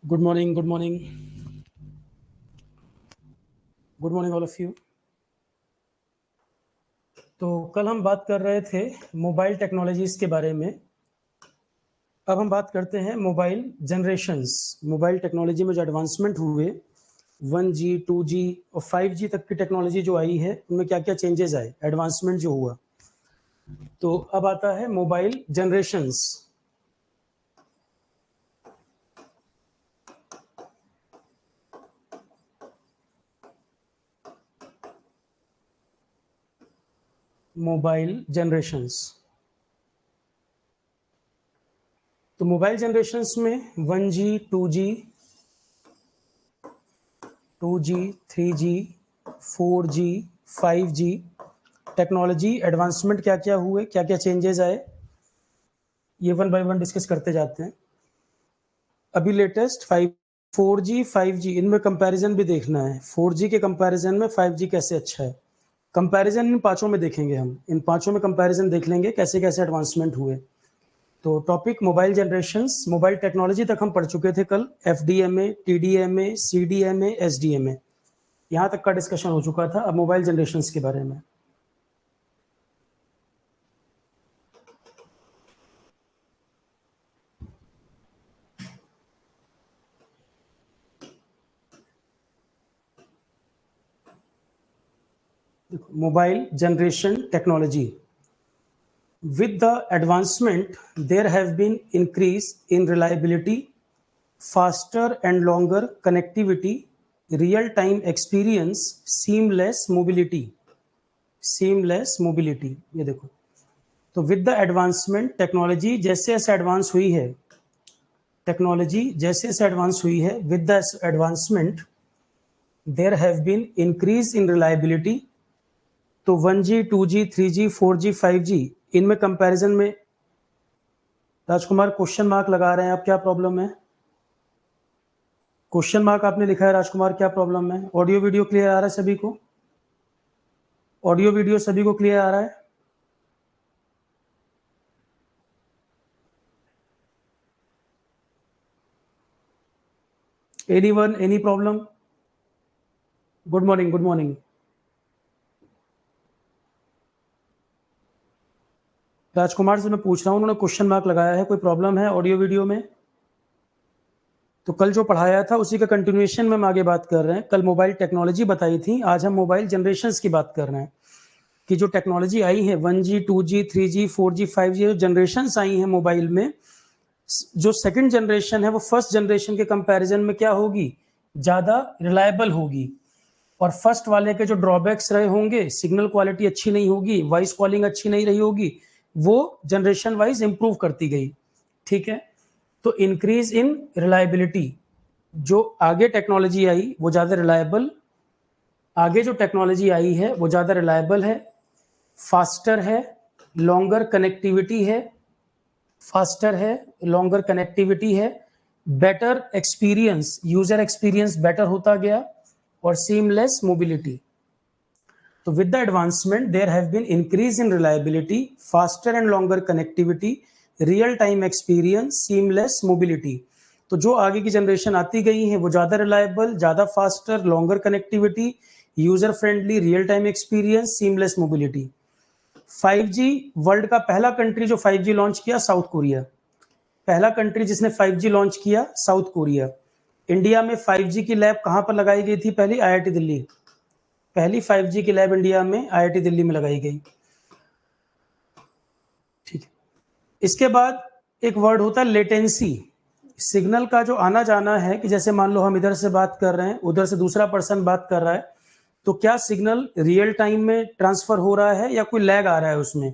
Good morning all of you. तो कल हम बात कर रहे थे मोबाइल टेक्नोलॉजीज के बारे में। अब हम बात करते हैं मोबाइल जनरेशंस। मोबाइल टेक्नोलॉजी में जो एडवांसमेंट हुए 1G 2G और 5G तक की टेक्नोलॉजी जो आई है उनमें क्या क्या चेंजेस आए, एडवांसमेंट जो हुआ। तो अब आता है मोबाइल जनरेशंस। मोबाइल जनरेशंस तो मोबाइल जनरेशंस में 1G 2G 2G 3G 4G 5G technology advancement क्या क्या हुए, क्या क्या चेंजेस आए, ये वन बाय वन डिस्कस करते जाते हैं। अभी लेटेस्ट 4G 5G इनमें कंपैरिजन भी देखना है। 4G के कंपैरिजन में 5G कैसे अच्छा है, कंपैरिजन इन पांचों में देखेंगे। हम इन पांचों में कंपैरिजन देख लेंगे कैसे कैसे एडवांसमेंट हुए। तो topic mobile generations, mobile technology तक हम पढ़ चुके थे कल। FDMA, TDMA, CDMA, SDMA, यहाँ तक का डिस्कशन हो चुका था। अब मोबाइल जनरेशंस के बारे में। Mobile generation technology. With the advancement, there have been increase in reliability, faster and longer connectivity, real-time experience, seamless mobility. Seamless mobility, ये देखो। तो with the advancement, टेक्नोलॉजी जैसे जैसे एडवांस हुई है, टेक्नोलॉजी जैसे जैसे एडवांस हुई है, with the advancement, there have been increase in reliability. तो 1G 2G 3G 4G 5G इनमें कंपैरिजन में राजकुमार क्वेश्चन मार्क लगा रहे हैं आप, क्या प्रॉब्लम है? क्वेश्चन मार्क आपने लिखा है राजकुमार, क्या प्रॉब्लम है? ऑडियो वीडियो क्लियर आ रहा है सभी को? ऑडियो वीडियो सभी को क्लियर आ रहा है? Anyone, any problem? Good morning. Rajkumar से मैं पूछ रहा हूँ, उन्होंने क्वेश्चन मार्क लगाया है, कोई प्रॉब्लम है ऑडियो वीडियो में? तो कल जो पढ़ाया था उसी का कंटिन्यूएशन में हम आगे बात कर रहे हैं। कल मोबाइल टेक्नोलॉजी बताई थी, आज हम मोबाइल जनरेशंस की बात कर रहे हैं कि जो टेक्नोलॉजी आई है 1G 2G 3G 4G 5G जो जनरेशंस आई हैं मोबाइल में, जो सेकंड जनरेशन है वो फर्स्ट जनरेशन के कंपैरिजन में क्या होगी, ज़्यादा रिलायबल होगी। और फर्स्ट वाले के जो ड्रॉबैक्स रहे होंगे, सिग्नल क्वालिटी अच्छी नहीं होगी, वॉइस कॉलिंग अच्छी नहीं रही होगी, वो जनरेशन वाइज इंप्रूव करती गई। ठीक है, तो इंक्रीज इन रिलायबिलिटी, जो आगे टेक्नोलॉजी आई वो ज़्यादा रिलायबल, आगे जो टेक्नोलॉजी आई है वो ज़्यादा रिलायबल है, फास्टर है, लॉन्गर कनेक्टिविटी है, फास्टर है, लॉन्गर कनेक्टिविटी है, better experience, user experience better होता गया, और सीमलेस मोबिलिटी। तो with the advancement there have been increase in reliability, faster and longer connectivity, real time experience, seamless mobility. तो जो आगे की जनरेशन आती गई है वो ज्यादा रिलायबल, ज्यादा faster, longer connectivity, user friendly, real time experience, seamless mobility. 5G, world का पहला कंट्री जो 5G लॉन्च किया, साउथ कोरिया। पहला कंट्री जिसने 5G लॉन्च किया, साउथ कोरिया। इंडिया में 5G की लैब कहां पर लगाई गई थी? पहली IIT दिल्ली। पहली 5G की लैब इंडिया में IIT दिल्ली में लगाई गई। ठीक है, इसके बाद एक वर्ड होता है लेटेंसी। सिग्नल का जो आना जाना है, कि जैसे मान लो हम इधर से बात कर रहे हैं, उधर से दूसरा पर्सन बात कर रहा है, तो क्या सिग्नल रियल टाइम में ट्रांसफर हो रहा है या कोई लैग आ रहा है उसमें?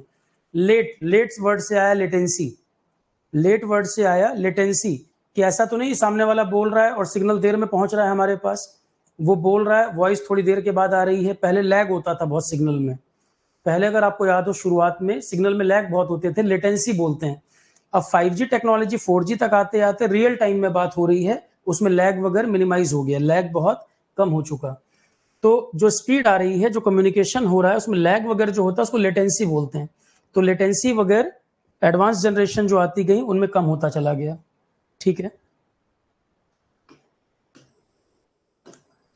लेट वर्ड से आया लेटेंसी, लेट वर्ड से आया लेटेंसी, कि ऐसा तो नहीं सामने वाला बोल रहा है और सिग्नल देर में पहुंच रहा है हमारे पास, वो बोल रहा है, वॉइस थोड़ी देर के बाद आ रही है। पहले लैग होता था बहुत सिग्नल में, पहले अगर आपको याद हो शुरुआत में सिग्नल में लैग बहुत होते थे, लेटेंसी बोलते हैं। अब 5G टेक्नोलॉजी 4G तक आते आते रियल टाइम में बात हो रही है, उसमें लैग वगैरह मिनिमाइज हो गया, लैग बहुत कम हो चुका। तो जो स्पीड आ रही है, जो कम्युनिकेशन हो रहा है, उसमें लैग वगैरह जो होता है उसको लेटेंसी बोलते हैं। तो लेटेंसी वगैरह एडवांस जनरेशन जो आती गई उनमें कम होता चला गया। ठीक है,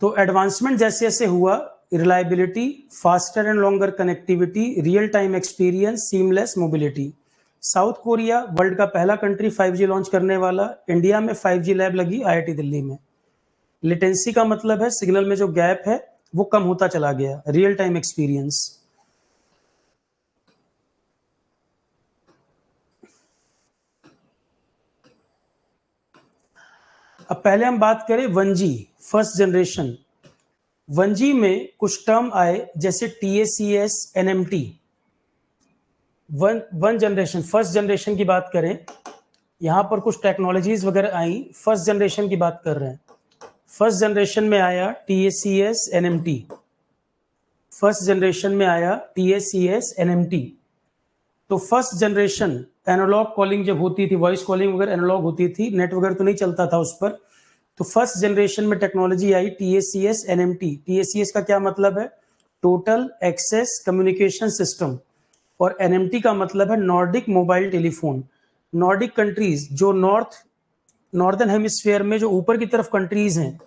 तो एडवांसमेंट जैसे जैसे हुआ, reliability, faster and longer connectivity, real time experience, seamless mobility. South Korea world का पहला कंट्री 5G लॉन्च करने वाला, इंडिया में 5G लैब लगी IIT दिल्ली में। लेटेंसी का मतलब है सिग्नल में जो गैप है वो कम होता चला गया। Real time experience. अब पहले हम बात करें 1G फर्स्ट जनरेशन। 1G में कुछ टर्म आए जैसे TACS, NMT। One generation, first generation की बात करें, यहाँ पर कुछ टेक्नोलॉजीज वगैरह आई, फर्स्ट जनरेशन की बात कर रहे हैं। फर्स्ट जनरेशन में आया TACS, NMT। फर्स्ट जनरेशन में आया TACS, NMT। तो फर्स्ट जनरेशन एनालॉग कॉलिंग जब होती थी, वॉइस कॉलिंग वगैरह एनालॉग होती थी, नेट वगैरह तो नहीं चलता था उस पर। तो फर्स्ट जनरेशन में टेक्नोलॉजी आई TACS, NMT। TACS का क्या मतलब है? Total access communication system. और NMT का मतलब है Nordic mobile telephone. Nordic countries जो नॉर्दर्न हेमिस्फीयर में जो ऊपर की तरफ कंट्रीज हैं,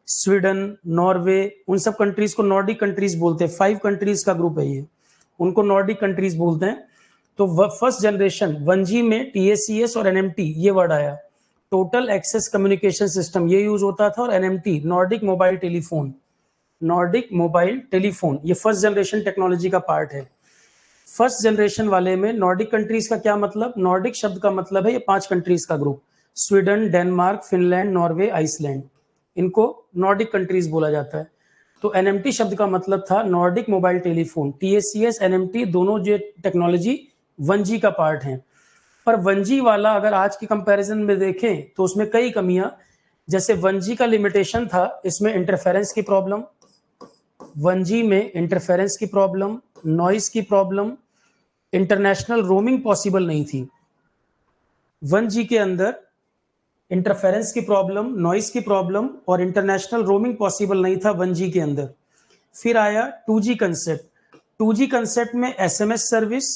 स्वीडन, नॉर्वे, उन सब कंट्रीज को नॉर्डिक कंट्रीज बोलते हैं। 5 कंट्रीज का ग्रुप है ये, उनको नॉर्डिक कंट्रीज बोलते हैं। तो फर्स्ट जनरेशन 1G में TACS और NMT ये वर्ड आया। टोटल एक्सेस कम्युनिकेशन सिस्टम ये यूज होता था, और NMT Nordic mobile telephone. Nordic mobile telephone ये फर्स्ट जनरेशन टेक्नोलॉजी का पार्ट है। फर्स्ट जनरेशन वाले में नॉर्डिक कंट्रीज का क्या मतलब? नॉर्डिक शब्द का मतलब है ये 5 कंट्रीज का ग्रुप, Sweden, Denmark, Finland, Norway, Iceland, इनको नॉर्डिक कंट्रीज बोला जाता है। तो NMT शब्द का मतलब था Nordic mobile telephone. TACS, NMT दोनों जो टेक्नोलॉजी 1G का पार्ट है। पर 1G वाला अगर आज के कंपैरिजन में देखें तो उसमें कई कमियां, जैसे 1G का लिमिटेशन था इसमें इंटरफेरेंस की प्रॉब्लम, 1G में इंटरफेरेंस की प्रॉब्लम, नॉइस की प्रॉब्लम, इंटरनेशनल रोमिंग पॉसिबल नहीं थी। 1G के अंदर इंटरफेरेंस की प्रॉब्लम, नॉइस की प्रॉब्लम और इंटरनेशनल रोमिंग पॉसिबल नहीं था 1G के अंदर। फिर आया 2G कंसेप्ट। 2G कंसेप्ट में SMS सर्विस,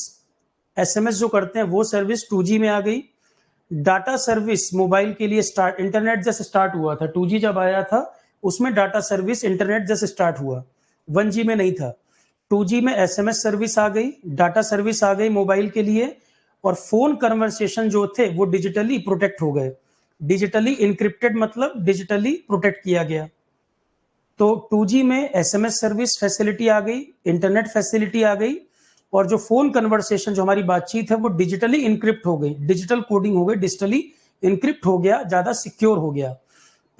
SMS जो करते हैं वो सर्विस 2G में आ गई। डाटा सर्विस मोबाइल के लिए स्टार्ट, इंटरनेट जैसे स्टार्ट हुआ था 2G जब आया था, उसमें डाटा सर्विस इंटरनेट जैसे स्टार्ट हुआ, 1G में नहीं था। 2G में SMS सर्विस आ गई, डाटा सर्विस आ गई मोबाइल के लिए, और फोन कन्वर्सेशन जो थे वो डिजिटली प्रोटेक्ट हो गए। डिजिटली इनक्रिप्टेड मतलब डिजिटली प्रोटेक्ट किया गया। तो 2G में SMS सर्विस फैसिलिटी आ गई, इंटरनेट फैसिलिटी आ गई, और जो फोन कन्वर्सेशन जो हमारी बातचीत है वो डिजिटली इनक्रिप्ट हो गई, डिजिटल कोडिंग हो गई, डिजिटली इनक्रिप्ट हो गया, ज्यादा सिक्योर हो गया।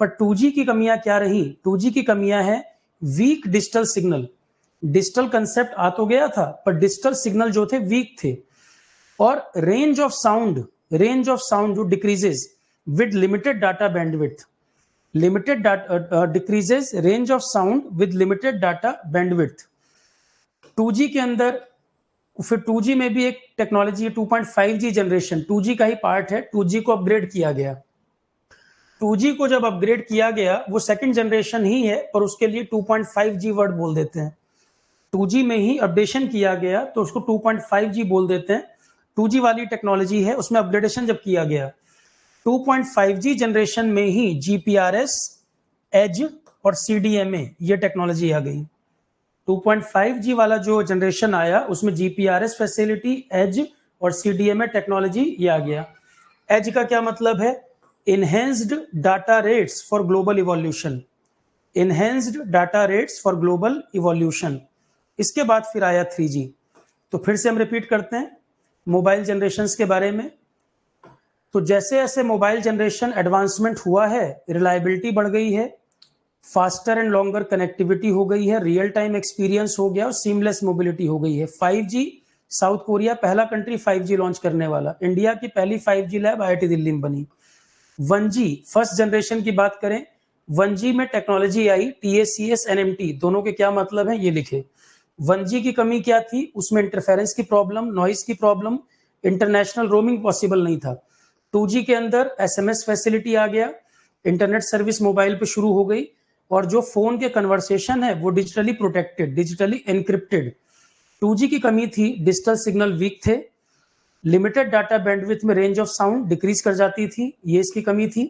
पर 2G की कमियां क्या रही? 2G की कमियां है weak digital signal. Digital concept आ तो गया था पर डिजिटल सिग्नल जो थे वीक थे, और रेंज ऑफ साउंड जो decreases with limited data bandwidth. Limited decreases range of sound with limited data bandwidth. 2G के अंदर फिर 2G में भी एक टेक्नोलॉजी 2.5G जनरेशन 2G का ही पार्ट है। 2G को अपग्रेड किया गया। 2G को जब अपग्रेड किया गया, वो सेकंड जनरेशन ही है पर उसके लिए 2.5G वर्ड बोल देते हैं। 2G में ही अपडेशन किया गया तो उसको 2.5G बोल देते हैं। 2G वाली टेक्नोलॉजी है, उसमें अपग्रेडेशन जब किया गया 2.5G जनरेशन में ही GPRS, एज और CDMA ये टेक्नोलॉजी आ गई। 2.5G वाला जो जनरेशन आया उसमें GPRS फैसिलिटी, एज और CDMA टेक्नोलॉजी ये आ गया। एज का क्या मतलब है? Enhanced data rates for global evolution. Enhanced data rates for global evolution. इसके बाद फिर आया 3G। तो फिर से हम रिपीट करते हैं मोबाइल जनरेशंस के बारे में। तो जैसे जैसे मोबाइल जनरेशन एडवांसमेंट हुआ है, रिलायबिलिटी बढ़ गई है, फास्टर एंड लॉन्गर कनेक्टिविटी हो गई है, रियल टाइम एक्सपीरियंस हो गया और सीमलेस मोबिलिटी हो गई है। 5G, साउथ कोरिया पहला कंट्री 5G लॉन्च करने वाला, इंडिया की पहली 5G लैब IIT दिल्ली में बनी। 1G फर्स्ट जनरेशन की बात करें, 1G में टेक्नोलॉजी आई TACS, NMT दोनों के क्या मतलब है ये लिखे। 1G की कमी क्या थी? उसमें इंटरफेरेंस की प्रॉब्लम, नॉइस की प्रॉब्लम, इंटरनेशनल रोमिंग पॉसिबल नहीं था। 2G के अंदर SMS फैसिलिटी आ गया, इंटरनेट सर्विस मोबाइल पे शुरू हो गई, और जो फोन के कन्वर्सेशन है वो digitally protected, digitally encrypted. 2G की कमी थी, डिजिटल सिग्नल वीक थे, लिमिटेड डाटा बैंडविड्थ में रेंज ऑफ साउंड डिक्रीज कर जाती थी, ये इसकी कमी थी।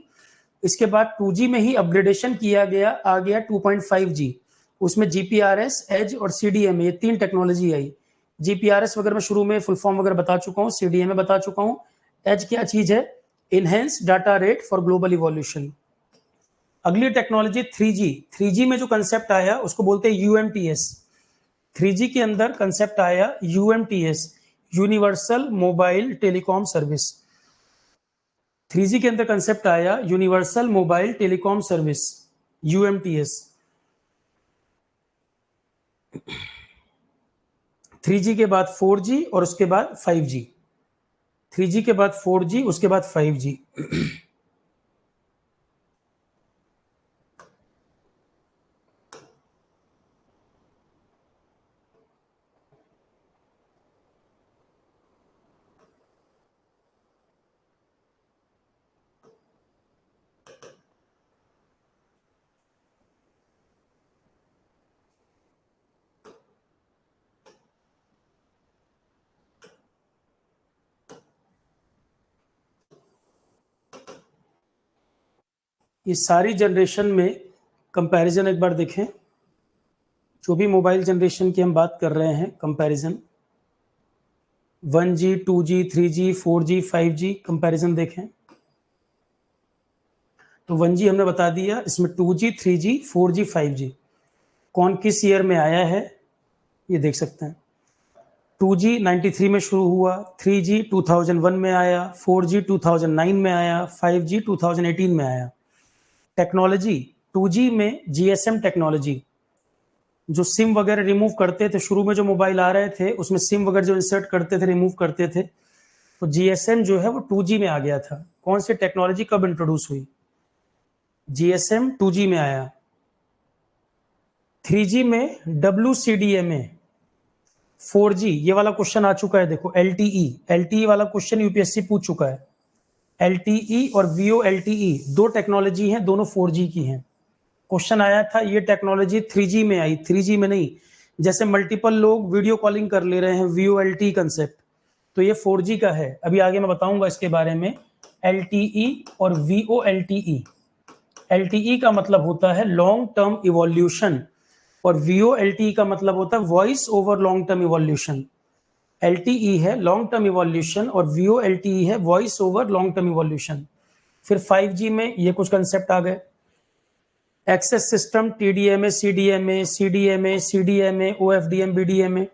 इसके बाद 2G में ही अपग्रेडेशन किया गया, आ गया 2.5G। उसमें GPRS, एज और CDMA, ये 3 टेक्नोलॉजी आई। GPRS वगैरह मैं शुरू में फुल फॉर्म वगैरह बता चुका हूँ, CDMA बता चुका हूँ। एज क्या चीज है? Enhance data rate for global evolution. अगली टेक्नोलॉजी 3G। 3G में जो कंसेप्ट आया उसको बोलते हैं UMTS। 3G के अंदर कंसेप्ट आया UMTS, universal mobile telecom service. 3G के अंदर कंसेप्ट आया universal mobile telecom service, UMTS। 3G के बाद 4G और उसके बाद 5G। 3G के बाद 4G, उसके बाद 5G। ये सारी जनरेशन में कंपैरिजन एक बार देखें। जो भी मोबाइल जनरेशन की हम बात कर रहे हैं, comparison 1G, 2G, 3G, 4G, 5G comparison देखें तो 1G हमने बता दिया, इसमें 2G, 3G, 4G, 5G कौन किस ईयर में आया है ये देख सकते हैं। 2G 93 में शुरू हुआ, 3G 2001 में आया, 4G 2009 में आया, 5G 2018 में आया। टेक्नोलॉजी 2G में GSM टेक्नोलॉजी, जो सिम वगैरह रिमूव करते थे, शुरू में जो मोबाइल आ रहे थे उसमें सिम वगैरह जो इंसर्ट करते थे, रिमूव करते थे, तो GSM जो है वो 2G में आ गया था। कौन सी टेक्नोलॉजी कब इंट्रोड्यूस हुई? GSM 2G में आया। 3G में WCDMA, 4G ये वाला क्वेश्चन आ चुका है, देखो LTE वाला क्वेश्चन यूपीएससी पूछ चुका है। LTE और VoLTE दो टेक्नोलॉजी हैं, दोनों 4G की हैं। क्वेश्चन आया था, ये टेक्नोलॉजी 3G में आई, 3G में नहीं। जैसे मल्टीपल लोग वीडियो कॉलिंग कर ले रहे हैं, VoLTE कंसेप्ट, तो ये 4G का है। अभी आगे मैं बताऊंगा इसके बारे में। LTE और VoLTE। LTE का मतलब होता है लॉन्ग टर्म इवोल्यूशन और VoLTE का मतलब होता है voice over long term evolution. LTE है लॉन्ग टर्म इवोल्यूशन और VoLTE है voice over long term evolution. फिर 5G में ये कुछ कंसेप्ट आ गए, access system, TDMA, CDMA, OFDM, BDMA,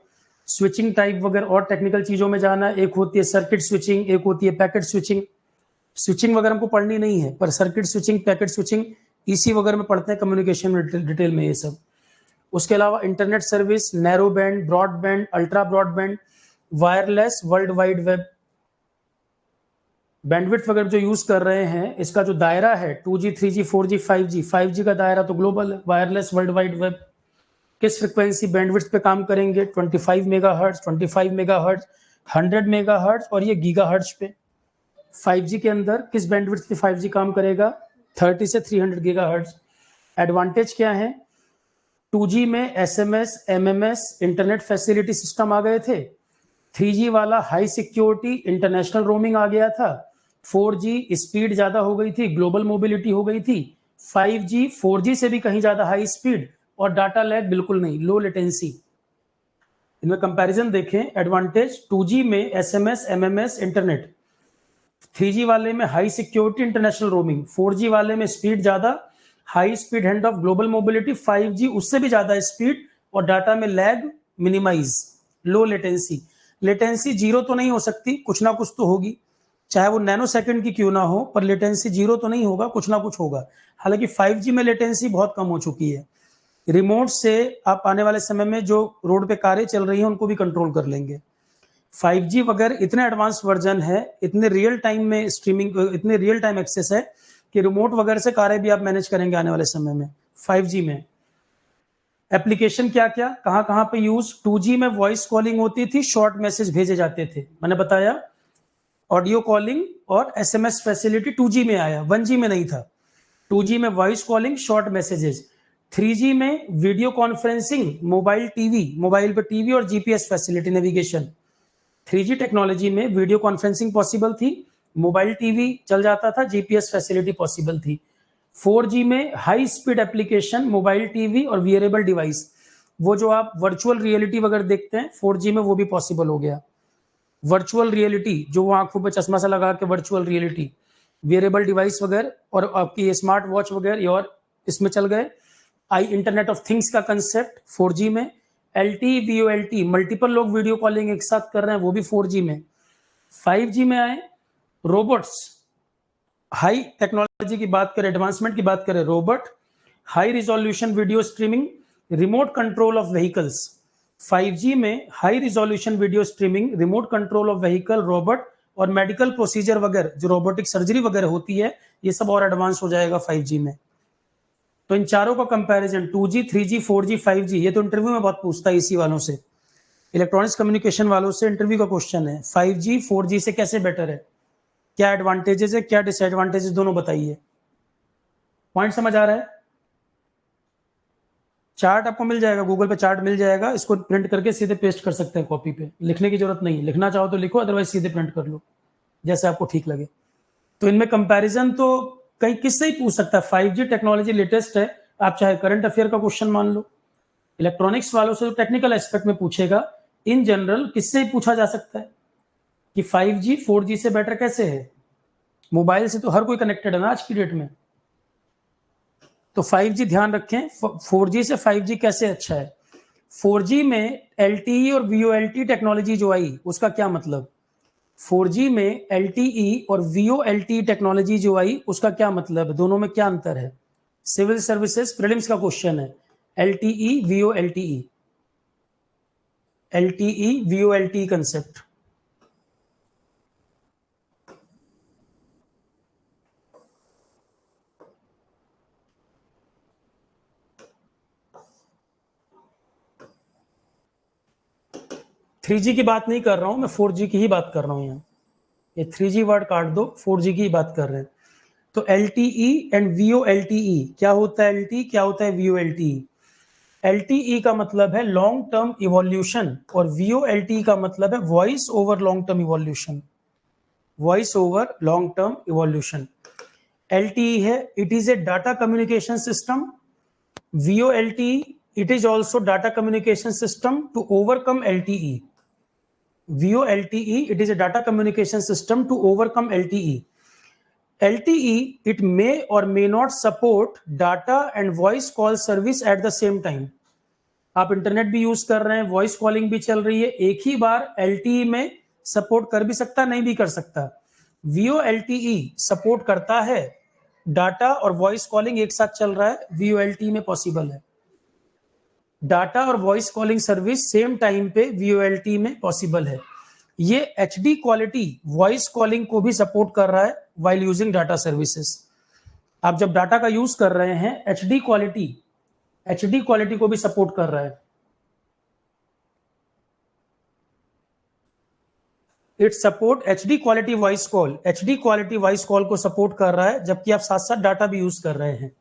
switching type वगैरह और टेक्निकल चीजों में जाना। एक होती है सर्किट स्विचिंग, एक होती है पैकेट स्विचिंग। स्विचिंग वगैरह हमको पढ़नी नहीं है, पर circuit switching, packet switching EC वगैरह में पढ़ते हैं, कम्युनिकेशन में डिटेल में ये सब। उसके अलावा internet service, narrow band, broadband, ultra broadband, wireless, world wide web. Bandwidth वगैरह जो यूज कर रहे हैं, इसका जो दायरा है 2G, 3G, 4G, 5G, 5G का दायरा तो ग्लोबल है। वायरलेस, वर्ल्ड वाइड वेब किस फ्रिक्वेंसी बैंडविड्थ पे काम करेंगे? 25 मेगाहर्ट्ज, 25 मेगाहर्ट्ज, 100 मेगाहर्ट्ज और ये गीगाहर्ट्ज पे। 5G के अंदर किस बैंडविड्थ पे 5G काम करेगा? 30 से 300 गीगाहर्ट्ज। एडवांटेज क्या है? 2G में SMS, MMS internet facility system आ गए थे। 3G वाला हाई सिक्योरिटी इंटरनेशनल रोमिंग आ गया था। 4G स्पीड ज्यादा हो गई थी, ग्लोबल मोबिलिटी हो गई थी। 5G 4G से भी कहीं ज्यादा हाई स्पीड और डाटा लैग बिल्कुल नहीं, लो लेटेंसी। इनमें कंपैरिजन देखें, एडवांटेज 2G में SMS, MMS इंटरनेट, 3G वाले में high security international roaming, 4G वाले में स्पीड ज्यादा, high speed hand off, global mobility. 5G उससे भी ज्यादा स्पीड और डाटा में lag minimise, low latency. Latency zero तो नहीं हो सकती, कुछ ना कुछ तो होगी, चाहे वो नैनो सेकंड की क्यों ना हो, पर लेटेंसी जीरो तो नहीं होगा, कुछ ना कुछ होगा। हालांकि 5G में लेटेंसी बहुत कम हो चुकी है। रिमोट से आप आने वाले समय में जो रोड पे कारें चल रही हैं उनको भी कंट्रोल कर लेंगे। 5G वगैरह इतने एडवांस वर्जन है, इतने रियल टाइम में स्ट्रीमिंग, इतने रियल टाइम एक्सेस है कि रिमोट वगैरह से कारें भी आप मैनेज करेंगे आने वाले समय में 5G में। एप्लीकेशन क्या क्या, कहां कहां पे यूज? 2G में वॉइस कॉलिंग होती थी, शॉर्ट मैसेज भेजे जाते थे, मैंने बताया। ऑडियो कॉलिंग और SMS फैसिलिटी 2G में आया, 1G में नहीं था। 2G में voice calling, short messages. 3G में video conferencing, mobile TV, mobile पे टीवी और GPS facility, navigation. 3G technology में वीडियो कॉन्फ्रेंसिंग पॉसिबल थी, मोबाइल टीवी चल जाता था, GPS फैसिलिटी पॉसिबल थी। 4G में high speed application, mobile TV और वियरेबल डिवाइस, वो जो आप वर्चुअल रियलिटी वगैरह देखते हैं 4G में, वो भी पॉसिबल हो गया। वर्चुअल रियलिटी, जो वो आंखों पे चश्मा सा लगा के वर्चुअल रियलिटी, वियरेबल डिवाइस वगैरह और आपकी स्मार्ट वॉच वगैरह और इसमें चल गए। आई इंटरनेट ऑफ थिंग्स का कंसेप्ट 4G में। LTE VoLTE, मल्टीपल लोग वीडियो कॉलिंग एक साथ कर रहे हैं, वो भी 4G में। 5G में आए रोबोट्स, हाई टेक्नोलॉजी की बात करें, एडवांसमेंट की बात करें, robot, high resolution video streaming, remote control of vehicles. 5G में high resolution video streaming, remote control of vehicle, robot और मेडिकल प्रोसीजर वगैरह, जो रोबोटिक सर्जरी वगैरह होती है, ये सब और एडवांस हो जाएगा 5G में। तो इन चारों का comparison 2G, 3G, 4G, 5G, ये तो इंटरव्यू में बहुत पूछता है इसी वालों से, इलेक्ट्रॉनिक्स कम्युनिकेशन वालों से इंटरव्यू का क्वेश्चन है। 5G 4G से कैसे बेटर है, क्या एडवांटेजेस है, क्या डिसएडवांटेजेस, दोनों बताइए। पॉइंट समझ आ रहा है? चार्ट आपको मिल जाएगा, गूगल पे चार्ट मिल जाएगा, इसको प्रिंट करके सीधे पेस्ट कर सकते हैं कॉपी पे, लिखने की जरूरत नहीं, लिखना चाहो तो लिखो, अदरवाइज सीधे प्रिंट कर लो, जैसे आपको ठीक लगे। तो इनमें कंपैरिजन तो कहीं किससे ही पूछ सकता है। 5G टेक्नोलॉजी लेटेस्ट है, आप चाहे करंट अफेयर का क्वेश्चन मान लो, इलेक्ट्रॉनिक्स वालों से टेक्निकल एस्पेक्ट में पूछेगा, इन जनरल किससे ही पूछा जा सकता है कि 5G 4G से बेटर कैसे है। मोबाइल से तो हर कोई कनेक्टेड है ना आज की डेट में। तो 5G ध्यान रखें, 4G से 5G कैसे अच्छा है। 4G में LTE और VoLTE टेक्नोलॉजी जो आई, उसका क्या मतलब। 4G में LTE और VoLTE टेक्नोलॉजी जो आई, उसका क्या मतलब, दोनों में क्या अंतर है। सिविल सर्विसेज प्रीलिम्स का क्वेश्चन है, LTE VoLTE, LTE VoLTE concept. Three G की बात नहीं कर रहा हूं मैं, 4G की ही बात कर रहा हूं यहाँ, ये 3G वर्ड काट दो, 4G की बात कर रहे हैं। तो LTE एंड VoLTE, क्या होता है LTE, क्या होता है VoLTE। LTE का मतलब है लॉन्ग टर्म इवोल्यूशन और VoLTE का मतलब है voice over long term evolution, voice over long term evolution. LTE है, it is a data communication system. VoLTE, it is also data communication system to overcome LTE. VoLTE, it is a data communication system to overcome LTE. LTE, it may or may not support data and voice call service at the same time. आप internet भी use कर रहे हैं, voice calling भी चल रही है, एक ही बार LTE में सपोर्ट कर भी सकता, नहीं भी कर सकता। VoLTE सपोर्ट करता है, डाटा और वॉइस कॉलिंग एक साथ चल रहा है, VoLTE में पॉसिबल है। डाटा और voice calling service same time पे VoLTE में पॉसिबल है। ये HD क्वालिटी वॉइस कॉलिंग को भी सपोर्ट कर रहा है व्हाइल यूजिंग डाटा सर्विसेज। आप जब डाटा का यूज कर रहे हैं, HD क्वालिटी को भी सपोर्ट कर रहा है। It support HD quality voice call, HD quality voice call को सपोर्ट कर रहा है, जबकि आप साथ साथ डाटा भी यूज कर रहे हैं।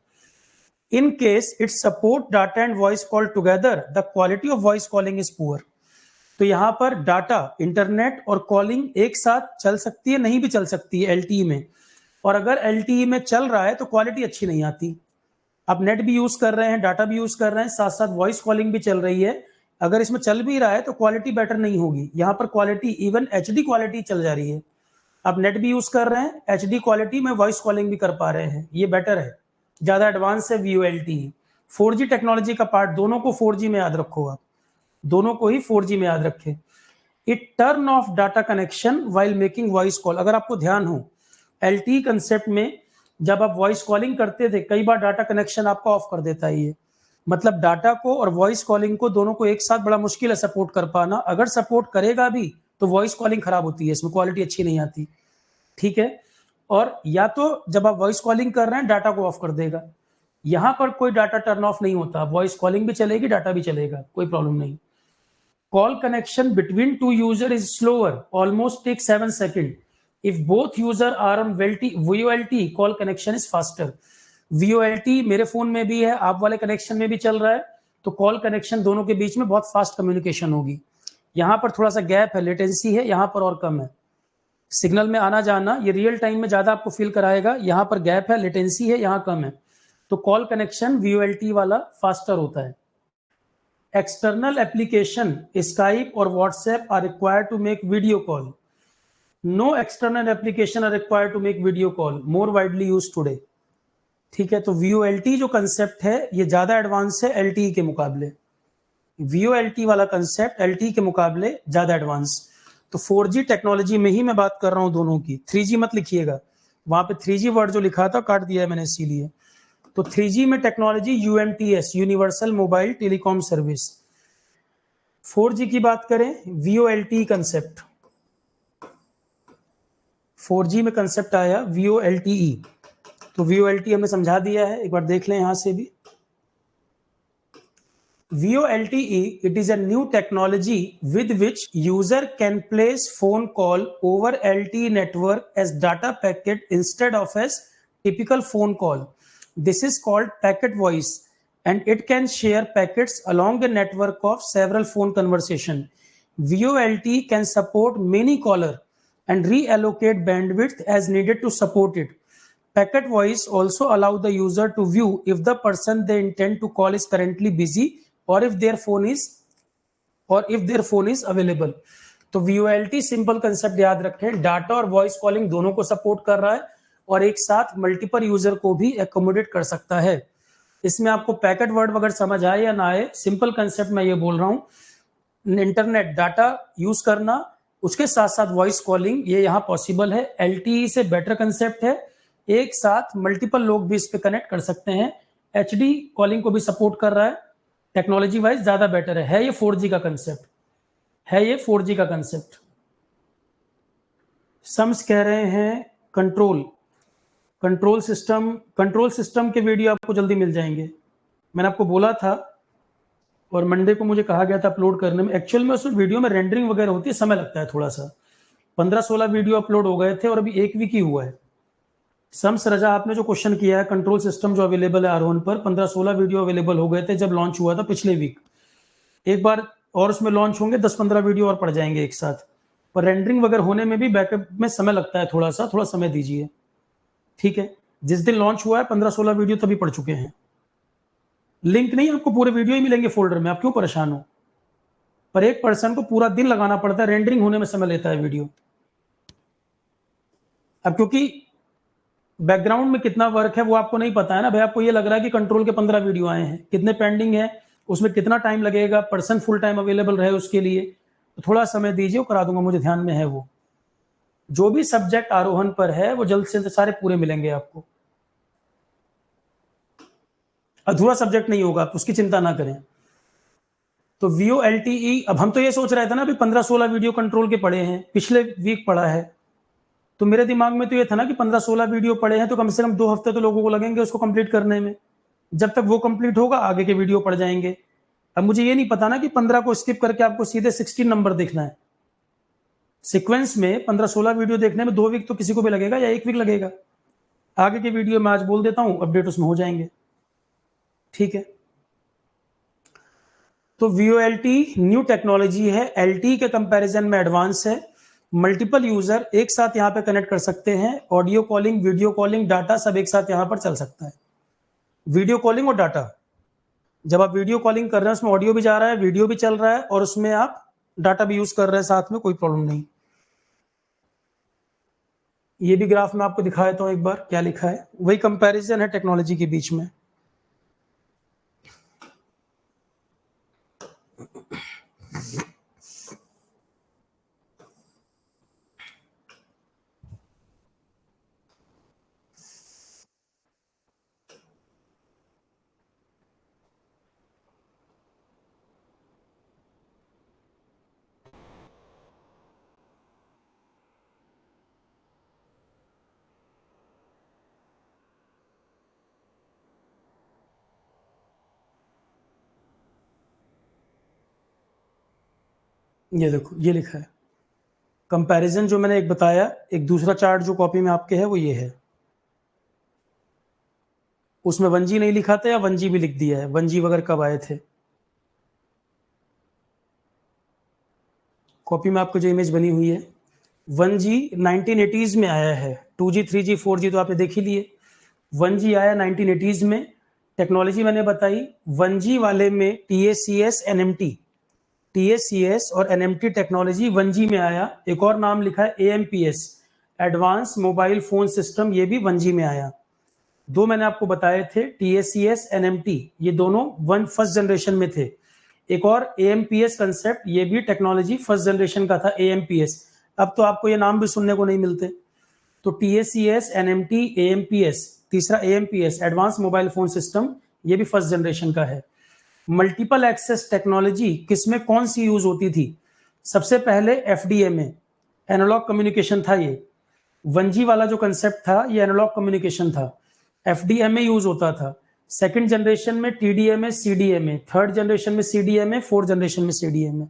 In case it support data and voice call together, the quality of voice calling is poor. तो यहां पर डाटा, इंटरनेट और कॉलिंग एक साथ चल सकती है, नहीं भी चल सकती है LTE में, और अगर LTE में चल रहा है तो क्वालिटी अच्छी नहीं आती। आप नेट भी यूज कर रहे हैं, डाटा भी यूज कर रहे हैं, साथ साथ वॉइस कॉलिंग भी चल रही है, अगर इसमें चल भी रहा है तो क्वालिटी बेटर नहीं होगी। यहाँ पर क्वालिटी इवन HD क्वालिटी चल जा रही है, आप नेट भी यूज कर रहे हैं, HD क्वालिटी में वॉइस कॉलिंग भी कर पा रहे हैं, ये बेटर है, ज्यादा एडवांस है VoLTE। 4G टेक्नोलॉजी का पार्ट, दोनों को 4G में याद रखो, आप दोनों को ही 4G में याद रखें। It turn off data connection while making voice call. अगर आपको ध्यान हो, LTE कंसेप्ट में जब आप वॉइस कॉलिंग करते थे, कई बार डाटा कनेक्शन आपका ऑफ कर देता है। ये मतलब डाटा को और वॉइस कॉलिंग को दोनों को एक साथ बड़ा मुश्किल है सपोर्ट कर पाना। अगर सपोर्ट करेगा भी तो वॉइस कॉलिंग खराब होती है, इसमें क्वालिटी अच्छी नहीं आती, ठीक है। और या तो जब आप वॉइस कॉलिंग कर रहे हैं, डाटा को ऑफ कर देगा, यहां पर कोई डाटा टर्न ऑफ नहीं होता, वॉइस कॉलिंग भी चलेगी, डाटा भी चलेगा, कोई प्रॉब्लम नहीं। Call connection between two user is slower, almost take 7 second. If both user are on VoLTE, call connection is faster. VoLTE मेरे फोन में भी है, आप वाले कनेक्शन में भी चल रहा है, तो कॉल कनेक्शन दोनों के बीच में बहुत फास्ट कम्युनिकेशन होगी। यहां पर थोड़ा सा गैप है, लेटेंसी है, यहां पर और कम है। सिग्नल में आना जाना ये रियल टाइम में ज्यादा आपको फील कराएगा, यहां पर गैप है, लेटेंसी है, यहां कम है। तो कॉल कनेक्शन VoLTE वाला फास्टर होता है। एक्सटर्नल एप्लीकेशन स्काइप और WhatsApp are required to make video call. No external application are required to make video call, more widely used today. ठीक है, तो VoLTE जो कंसेप्ट है ये ज्यादा एडवांस है LTE के मुकाबले। VoLTE वाला कंसेप्ट LTE के मुकाबले ज्यादा एडवांस। तो 4G टेक्नोलॉजी में ही मैं बात कर रहा हूं दोनों की। 3G मत लिखिएगा, वहां पे 3G वर्ड जो लिखा था काट दिया है मैंने इसीलिए। तो 3G में technology UMTS, universal mobile telecom service. 4G की बात करें, VoLTE कंसेप्ट। 4G में कंसेप्ट आया VoLTE। तो VoLTE हमने समझा दिया है, एक बार देख लें यहां से भी। VoLTE, it is a new technology with which user can place phone call over LTE network as data packet instead of as typical phone call. This is called packet voice and it can share packets along the network of several phone conversation. VoLTE can support many caller and reallocate bandwidth as needed to support it. Packet voice also allow the user to view if the person they intend to call is currently busy or if their phone is available. तो VoLTE simple concept याद रखें, data और voice calling दोनों को support कर रहा है और एक साथ मल्टीपल यूजर को भी एकोमोडेट कर सकता है। इसमें आपको पैकेट वर्ड वगैरह समझ आए या ना आए, सिंपल कंसेप्ट मैं ये बोल रहा हूँ, इंटरनेट डाटा यूज करना उसके साथ साथ वॉइस कॉलिंग, ये यहाँ पॉसिबल है। LTE से बेटर कंसेप्ट है, एक साथ मल्टीपल लोग भी इस पे कनेक्ट कर सकते हैं। HD कॉलिंग को भी सपोर्ट कर रहा है, टेक्नोलॉजी वाइज ज्यादा बेटर है। ये 4G का कंसेप्ट है, ये 4G का कंसेप्ट। सम्स कह रहे हैं कंट्रोल सिस्टम के वीडियो आपको जल्दी मिल जाएंगे। मैंने आपको बोला था और मंडे को मुझे कहा गया था अपलोड करने में। एक्चुअल में उस वीडियो में रेंडरिंग वगैरह होती है, समय लगता है थोड़ा सा। 15-16 वीडियो अपलोड हो गए थे और अभी 1 वीक ही हुआ है। सम्स रजा आपने जो क्वेश्चन किया है, कंट्रोल सिस्टम जो अवेलेबल है आरोहन पर, 15-16 वीडियो अवेलेबल हो गए थे जब लॉन्च हुआ था पिछले वीक। एक बार और उसमें लॉन्च होंगे, 10-15 वीडियो और पड़ जाएंगे एक साथ। पर रेंडरिंग वगैरह होने में भी बैकअप में समय लगता है, थोड़ा समय दीजिए। ठीक है, जिस दिन लॉन्च हुआ है 15-16 वीडियो तभी पड़ चुके हैं। लिंक नहीं, आपको पूरे वीडियो ही मिलेंगे फोल्डर में, आप क्यों परेशान हो। पर एक पर्सन को पूरा दिन लगाना पड़ता है, रेंडरिंग होने में समय लेता है वीडियो। अब क्योंकि बैकग्राउंड में कितना वर्क है वो आपको नहीं पता है ना भाई। आपको ये लग रहा है कि कंट्रोल के 15 वीडियो आए हैं, कितने पेंडिंग है, उसमें कितना टाइम लगेगा, पर्सन फुल टाइम अवेलेबल रहे उसके लिए, तो थोड़ा समय दीजिए, करा दूंगा, मुझे ध्यान में है। वो जो भी सब्जेक्ट आरोहण पर है वो जल्द से सारे पूरे मिलेंगे आपको, अधूरा सब्जेक्ट नहीं होगा, आप उसकी चिंता ना करें। तो VoLTE, अब हम तो ये सोच रहे थे ना अभी 15-16 वीडियो कंट्रोल के पड़े हैं, पिछले वीक पड़ा है, तो मेरे दिमाग में तो ये था ना कि 15-16 वीडियो पड़े हैं तो कम से कम 2 हफ्ते तो लोगों को लगेंगे उसको कंप्लीट करने में। जब तक वो कंप्लीट होगा आगे के वीडियो पड़ जाएंगे। अब मुझे ये नहीं पता ना कि 15 को स्किप करके आपको सीधे 16 नंबर देखना है। सीक्वेंस में 15-16 वीडियो देखने में 2 वीक तो किसी को भी लगेगा या 1 वीक लगेगा। आगे के वीडियो में आज बोल देता हूं, अपडेट उसमें हो जाएंगे। ठीक है, तो VoLTE न्यू टेक्नोलॉजी है, LTE के कंपैरिजन में एडवांस है। मल्टीपल यूजर एक साथ यहाँ पे कनेक्ट कर सकते हैं, audio calling, video calling, data सब एक साथ यहाँ पर चल सकता है। वीडियो कॉलिंग और डाटा, जब आप वीडियो कॉलिंग कर रहे हैं उसमें ऑडियो भी जा रहा है, वीडियो भी चल रहा है और उसमें आप डाटा भी यूज कर रहे हैं साथ में, कोई प्रॉब्लम नहीं। ये भी ग्राफ में आपको दिखा देता हूं एक बार क्या लिखा है, वही कंपैरिजन है टेक्नोलॉजी के बीच में। ये देखो, ये लिखा है कंपैरिजन जो मैंने एक बताया। एक दूसरा चार्ट जो कॉपी में आपके है वो ये है, उसमें 1G नहीं लिखा था या 1G भी लिख दिया है, 1G वगैरह कब आए थे। कॉपी में आपको जो इमेज बनी हुई है, 1G 1980s में आया है। 2G 3G 4G तो आपने देख ही लिए। 1G आया 1980s में टेक्नोलॉजी मैंने बताई। 1G वाले में TACS NMT, TACS और NMT टेक्नोलॉजी 1G में आया। एक और नाम लिखा है AMPS, advance mobile phone system, ये भी 1G में आया। दो मैंने आपको बताए थे, TACS NMT, ये दोनों फर्स्ट जनरेशन में थे। एक और AMPS कंसेप्ट, ये भी टेक्नोलॉजी फर्स्ट जनरेशन का था, AMPS। अब तो आपको ये नाम भी सुनने को नहीं मिलते। तो TACS NMT AMPS, तीसरा AMPS advance mobile phone system, ये भी फर्स्ट जनरेशन का है। मल्टीपल एक्सेस टेक्नोलॉजी किसमें कौन सी यूज होती थी? सबसे पहले FDMA, एनालॉग कम्युनिकेशन था। ये 1G वाला जो कंसेप्ट था, ये एनालॉग कम्युनिकेशन था, FDMA यूज होता था। सेकंड जनरेशन में TDMA CDMA, थर्ड जनरेशन में CDMA, फोर्थ जनरेशन में CDMA।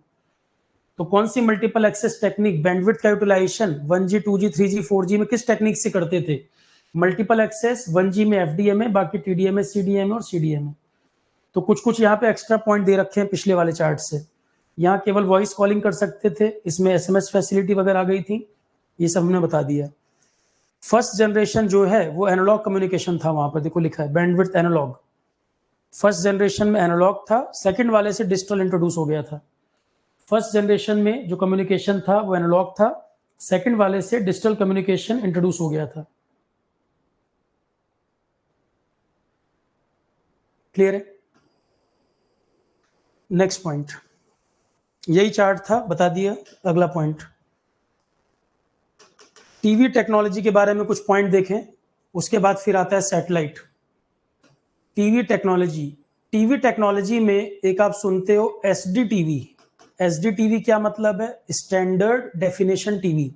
तो कौन सी मल्टीपल एक्सेस टेक्निक, बैंडविड्थ का utilisation 1G 2G 3G 4G में किस टेक्निक से करते थे? मल्टीपल एक्सेस 1G में FDMA, बाकी TDMA CDMA और CDMA। तो कुछ कुछ यहाँ पे एक्स्ट्रा पॉइंट दे रखे हैं पिछले वाले चार्ट से। यहाँ केवल वॉइस कॉलिंग कर सकते थे, इसमें SMS फैसिलिटी वगैरह आ गई थी, ये सब हमने बता दिया। फर्स्ट जनरेशन जो है वो एनालॉग कम्युनिकेशन था, वहां पर देखो लिखा है बैंडविड्थ एनालॉग। फर्स्ट जनरेशन में एनालॉग था, सेकंड वाले से डिजिटल इंट्रोड्यूस हो गया था। फर्स्ट जनरेशन में जो कम्युनिकेशन था वो एनालॉग था, सेकंड वाले से डिजिटल कम्युनिकेशन इंट्रोड्यूस हो गया था। क्लियर है? नेक्स्ट पॉइंट, यही चार्ट था, बता दिया। अगला पॉइंट, टीवी टेक्नोलॉजी के बारे में कुछ पॉइंट देखें, उसके बाद फिर आता है satellite. TV technology, TV technology में एक आप सुनते हो SD टीवी क्या मतलब है? Standard definition TV.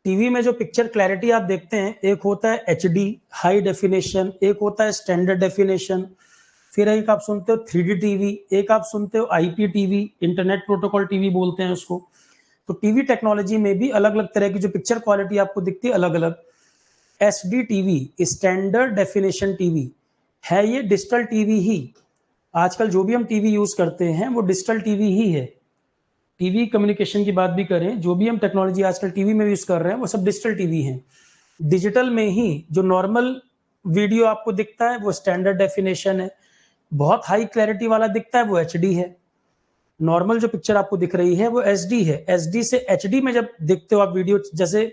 टीवी में जो पिक्चर क्लैरिटी आप देखते हैं, एक होता है HD हाई डेफिनेशन, एक होता है स्टैंडर्ड डेफिनेशन, फिर एक आप सुनते हो 3D टीवी, एक आप सुनते हो IPTV, इंटरनेट प्रोटोकॉल टीवी बोलते हैं उसको। तो टीवी टेक्नोलॉजी में भी अलग अलग तरह की जो पिक्चर क्वालिटी आपको दिखती है अलग अलग। SD TV, standard definition TV है, ये डिजिटल टीवी ही। आजकल जो भी हम टीवी यूज करते हैं वो डिजिटल टीवी ही है। टीवी कम्युनिकेशन की बात भी करें, जो भी हम टेक्नोलॉजी आजकल टीवी में यूज कर रहे हैं वो सब डिजिटल टीवी है। डिजिटल में ही जो नॉर्मल वीडियो आपको दिखता है वो स्टैंडर्ड डेफिनेशन है, बहुत हाई क्लैरिटी वाला दिखता है वो HD है, नॉर्मल जो पिक्चर आपको दिख रही है वो SD है। SD से HD में जब देखते हो आप वीडियो, जैसे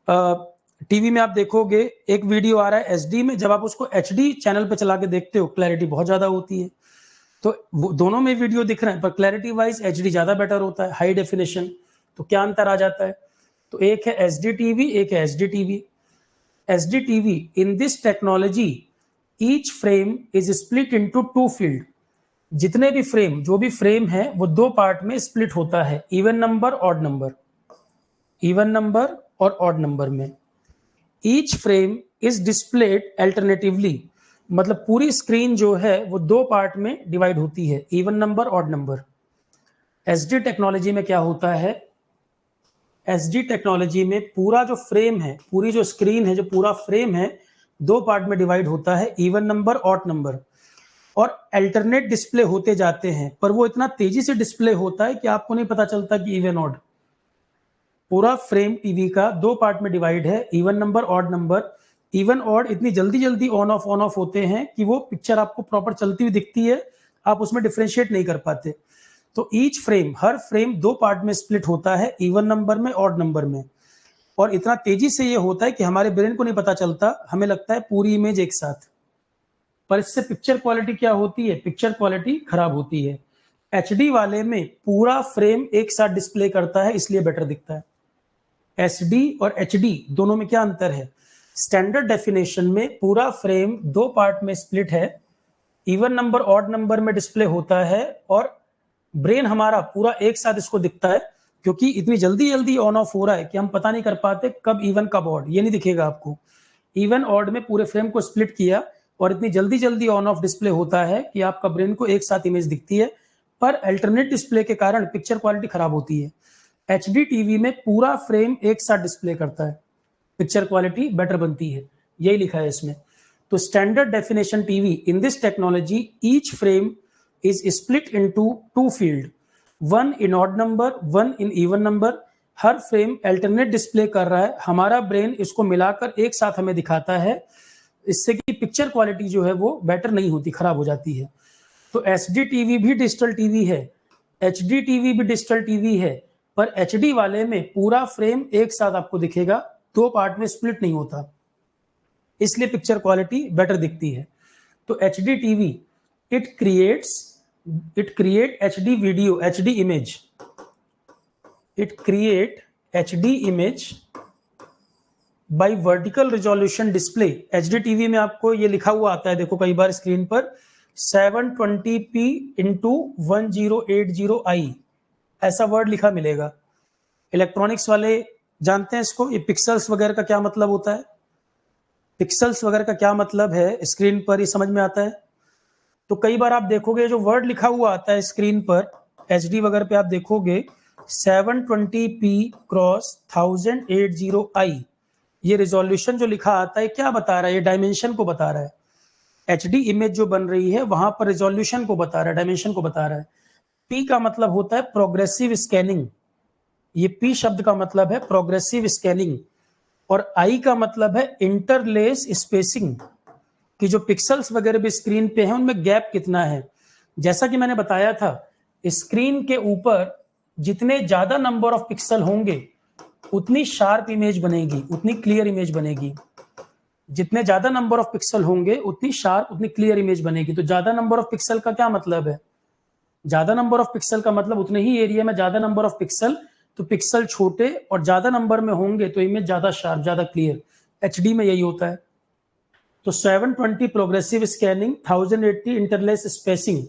टीवी में आप देखोगे एक वीडियो आ रहा है SD में, जब आप उसको HD चैनल पे चला के देखते हो क्लैरिटी बहुत ज्यादा होती है। तो दोनों में वीडियो दिख रहे हैं पर क्लैरिटी वाइज HD ज्यादा बेटर होता है, हाई डेफिनेशन। तो क्या अंतर आ जाता है? तो एक है SD टीवी, एक है HD TV. SD TV, in this technology each frame is split into 2 field. जितने भी फ्रेम, जो भी फ्रेम है वो 2 पार्ट में स्प्लिट होता है, even number odd number, even number और ऑड नंबर में। Each frame is displayed alternatively, मतलब पूरी स्क्रीन जो है वो 2 पार्ट में डिवाइड होती है, even number odd number. SD technology में क्या होता है? SD टेक्नोलॉजी में पूरा जो फ्रेम है, पूरी जो स्क्रीन है, जो पूरा फ्रेम है 2 पार्ट में डिवाइड होता है, इवन नंबर ऑड नंबर, और अल्टरनेट डिस्प्ले होते जाते हैं, पर वो इतना तेजी से डिस्प्ले होता है कि आपको नहीं पता चलता कि इवन ऑड। पूरा फ्रेम टीवी का 2 पार्ट में डिवाइड है, even number odd number. Even odd इतनी जल्दी जल्दी ऑन ऑफ होते हैं कि वो पिक्चर आपको प्रॉपर चलती हुई दिखती है, आप उसमें डिफरेंशिएट नहीं कर पाते। तो ईच फ्रेम, हर फ्रेम 2 पार्ट में स्प्लिट होता है, इवन नंबर में ऑड नंबर में, और इतना तेजी से ये होता है कि हमारे ब्रेन को नहीं पता चलता, हमें लगता है पूरी इमेज एक साथ। पर इससे पिक्चर क्वालिटी क्या होती है? पिक्चर क्वालिटी खराब होती है। HD वाले में पूरा फ्रेम एक साथ डिस्प्ले करता है, इसलिए बेटर दिखता है। SD और HD दोनों में क्या अंतर है? स्टैंडर्ड डेफिनेशन में पूरा फ्रेम 2 पार्ट में स्प्लिट है, इवन नंबर ऑड नंबर में डिस्प्ले होता है, और ब्रेन हमारा पूरा एक साथ इसको दिखता है, क्योंकि इतनी जल्दी जल्दी ऑन ऑफ हो रहा है कि हम पता नहीं कर पाते कब इवन कब ऑड, ये नहीं दिखेगा आपको। इवन ऑड में पूरे फ्रेम को स्प्लिट किया और इतनी जल्दी जल्दी ऑन ऑफ डिस्प्ले होता है कि आपका ब्रेन को एक साथ इमेज दिखती है, पर अल्टरनेट डिस्प्ले के कारण पिक्चर क्वालिटी खराब होती है। HD टीवी में पूरा फ्रेम एक साथ डिस्प्ले करता है, पिक्चर क्वालिटी बेटर बनती है, यही लिखा है इसमें। तो standard definition TV, in this technology each frame is split into 2 field, 1 in odd number, 1 in even number. Her frame alternate display कर रहा है, हमारा ब्रेन इसको मिलाकर एक साथ हमें दिखाता है, इससे कि पिक्चर क्वालिटी जो है वो बेटर नहीं होती, खराब हो जाती है। तो एचडी टीवी भी डिजिटल टीवी है, एचडी टीवी भी डिजिटल टीवी है, पर एचडी वाले में पूरा फ्रेम एक साथ आपको दिखेगा, दो पार्ट में स्प्लिट नहीं होता, इसलिए पिक्चर क्वालिटी बेटर दिखती है। तो HD TV it create HD video, HD image, it create HD image by vertical resolution display. HD TV में आपको ये लिखा हुआ आता है, देखो कई बार स्क्रीन पर 720p इंटू 1080i, ऐसा वर्ड लिखा मिलेगा। इलेक्ट्रॉनिक्स वाले जानते हैं इसको, ये पिक्सल्स वगैरह का क्या मतलब होता है, पिक्सल्स वगैरह का क्या मतलब है स्क्रीन पर, ये समझ में आता है। तो कई बार आप देखोगे जो वर्ड लिखा हुआ आता है स्क्रीन पर एचडी वगैरह पे, आप देखोगे 720p क्रॉस 1080i, ये रिजोल्यूशन जो लिखा आता है क्या बता रहा है, ये डायमेंशन को बता रहा है। एचडी इमेज जो बन रही है वहां पर रिजोल्यूशन को बता रहा है, डायमेंशन को बता रहा है। पी का मतलब होता है प्रोग्रेसिव स्कैनिंग, ये पी शब्द का मतलब है प्रोग्रेसिव स्कैनिंग, और आई का मतलब है इंटरलेस स्पेसिंग, कि जो पिक्सल्स वगैरह भी स्क्रीन पे हैं उनमें गैप कितना है। जैसा कि मैंने बताया था, स्क्रीन के ऊपर जितने ज्यादा नंबर ऑफ पिक्सल होंगे उतनी शार्प इमेज बनेगी, उतनी क्लियर इमेज बनेगी। जितने ज्यादा नंबर ऑफ पिक्सल होंगे उतनी शार्प, उतनी क्लियर इमेज बनेगी। तो ज्यादा नंबर ऑफ पिक्सल का क्या मतलब है, ज्यादा नंबर ऑफ पिक्सल का मतलब उतने ही एरिया में ज्यादा नंबर ऑफ पिक्सल, तो पिक्सल छोटे और ज्यादा नंबर में होंगे तो इमेज ज्यादा शार्प, ज्यादा क्लियर। एचडी में यही होता है। तो 720 प्रोग्रेसिव स्कैनिंग, 1080 इंटरलेस स्पेसिंग,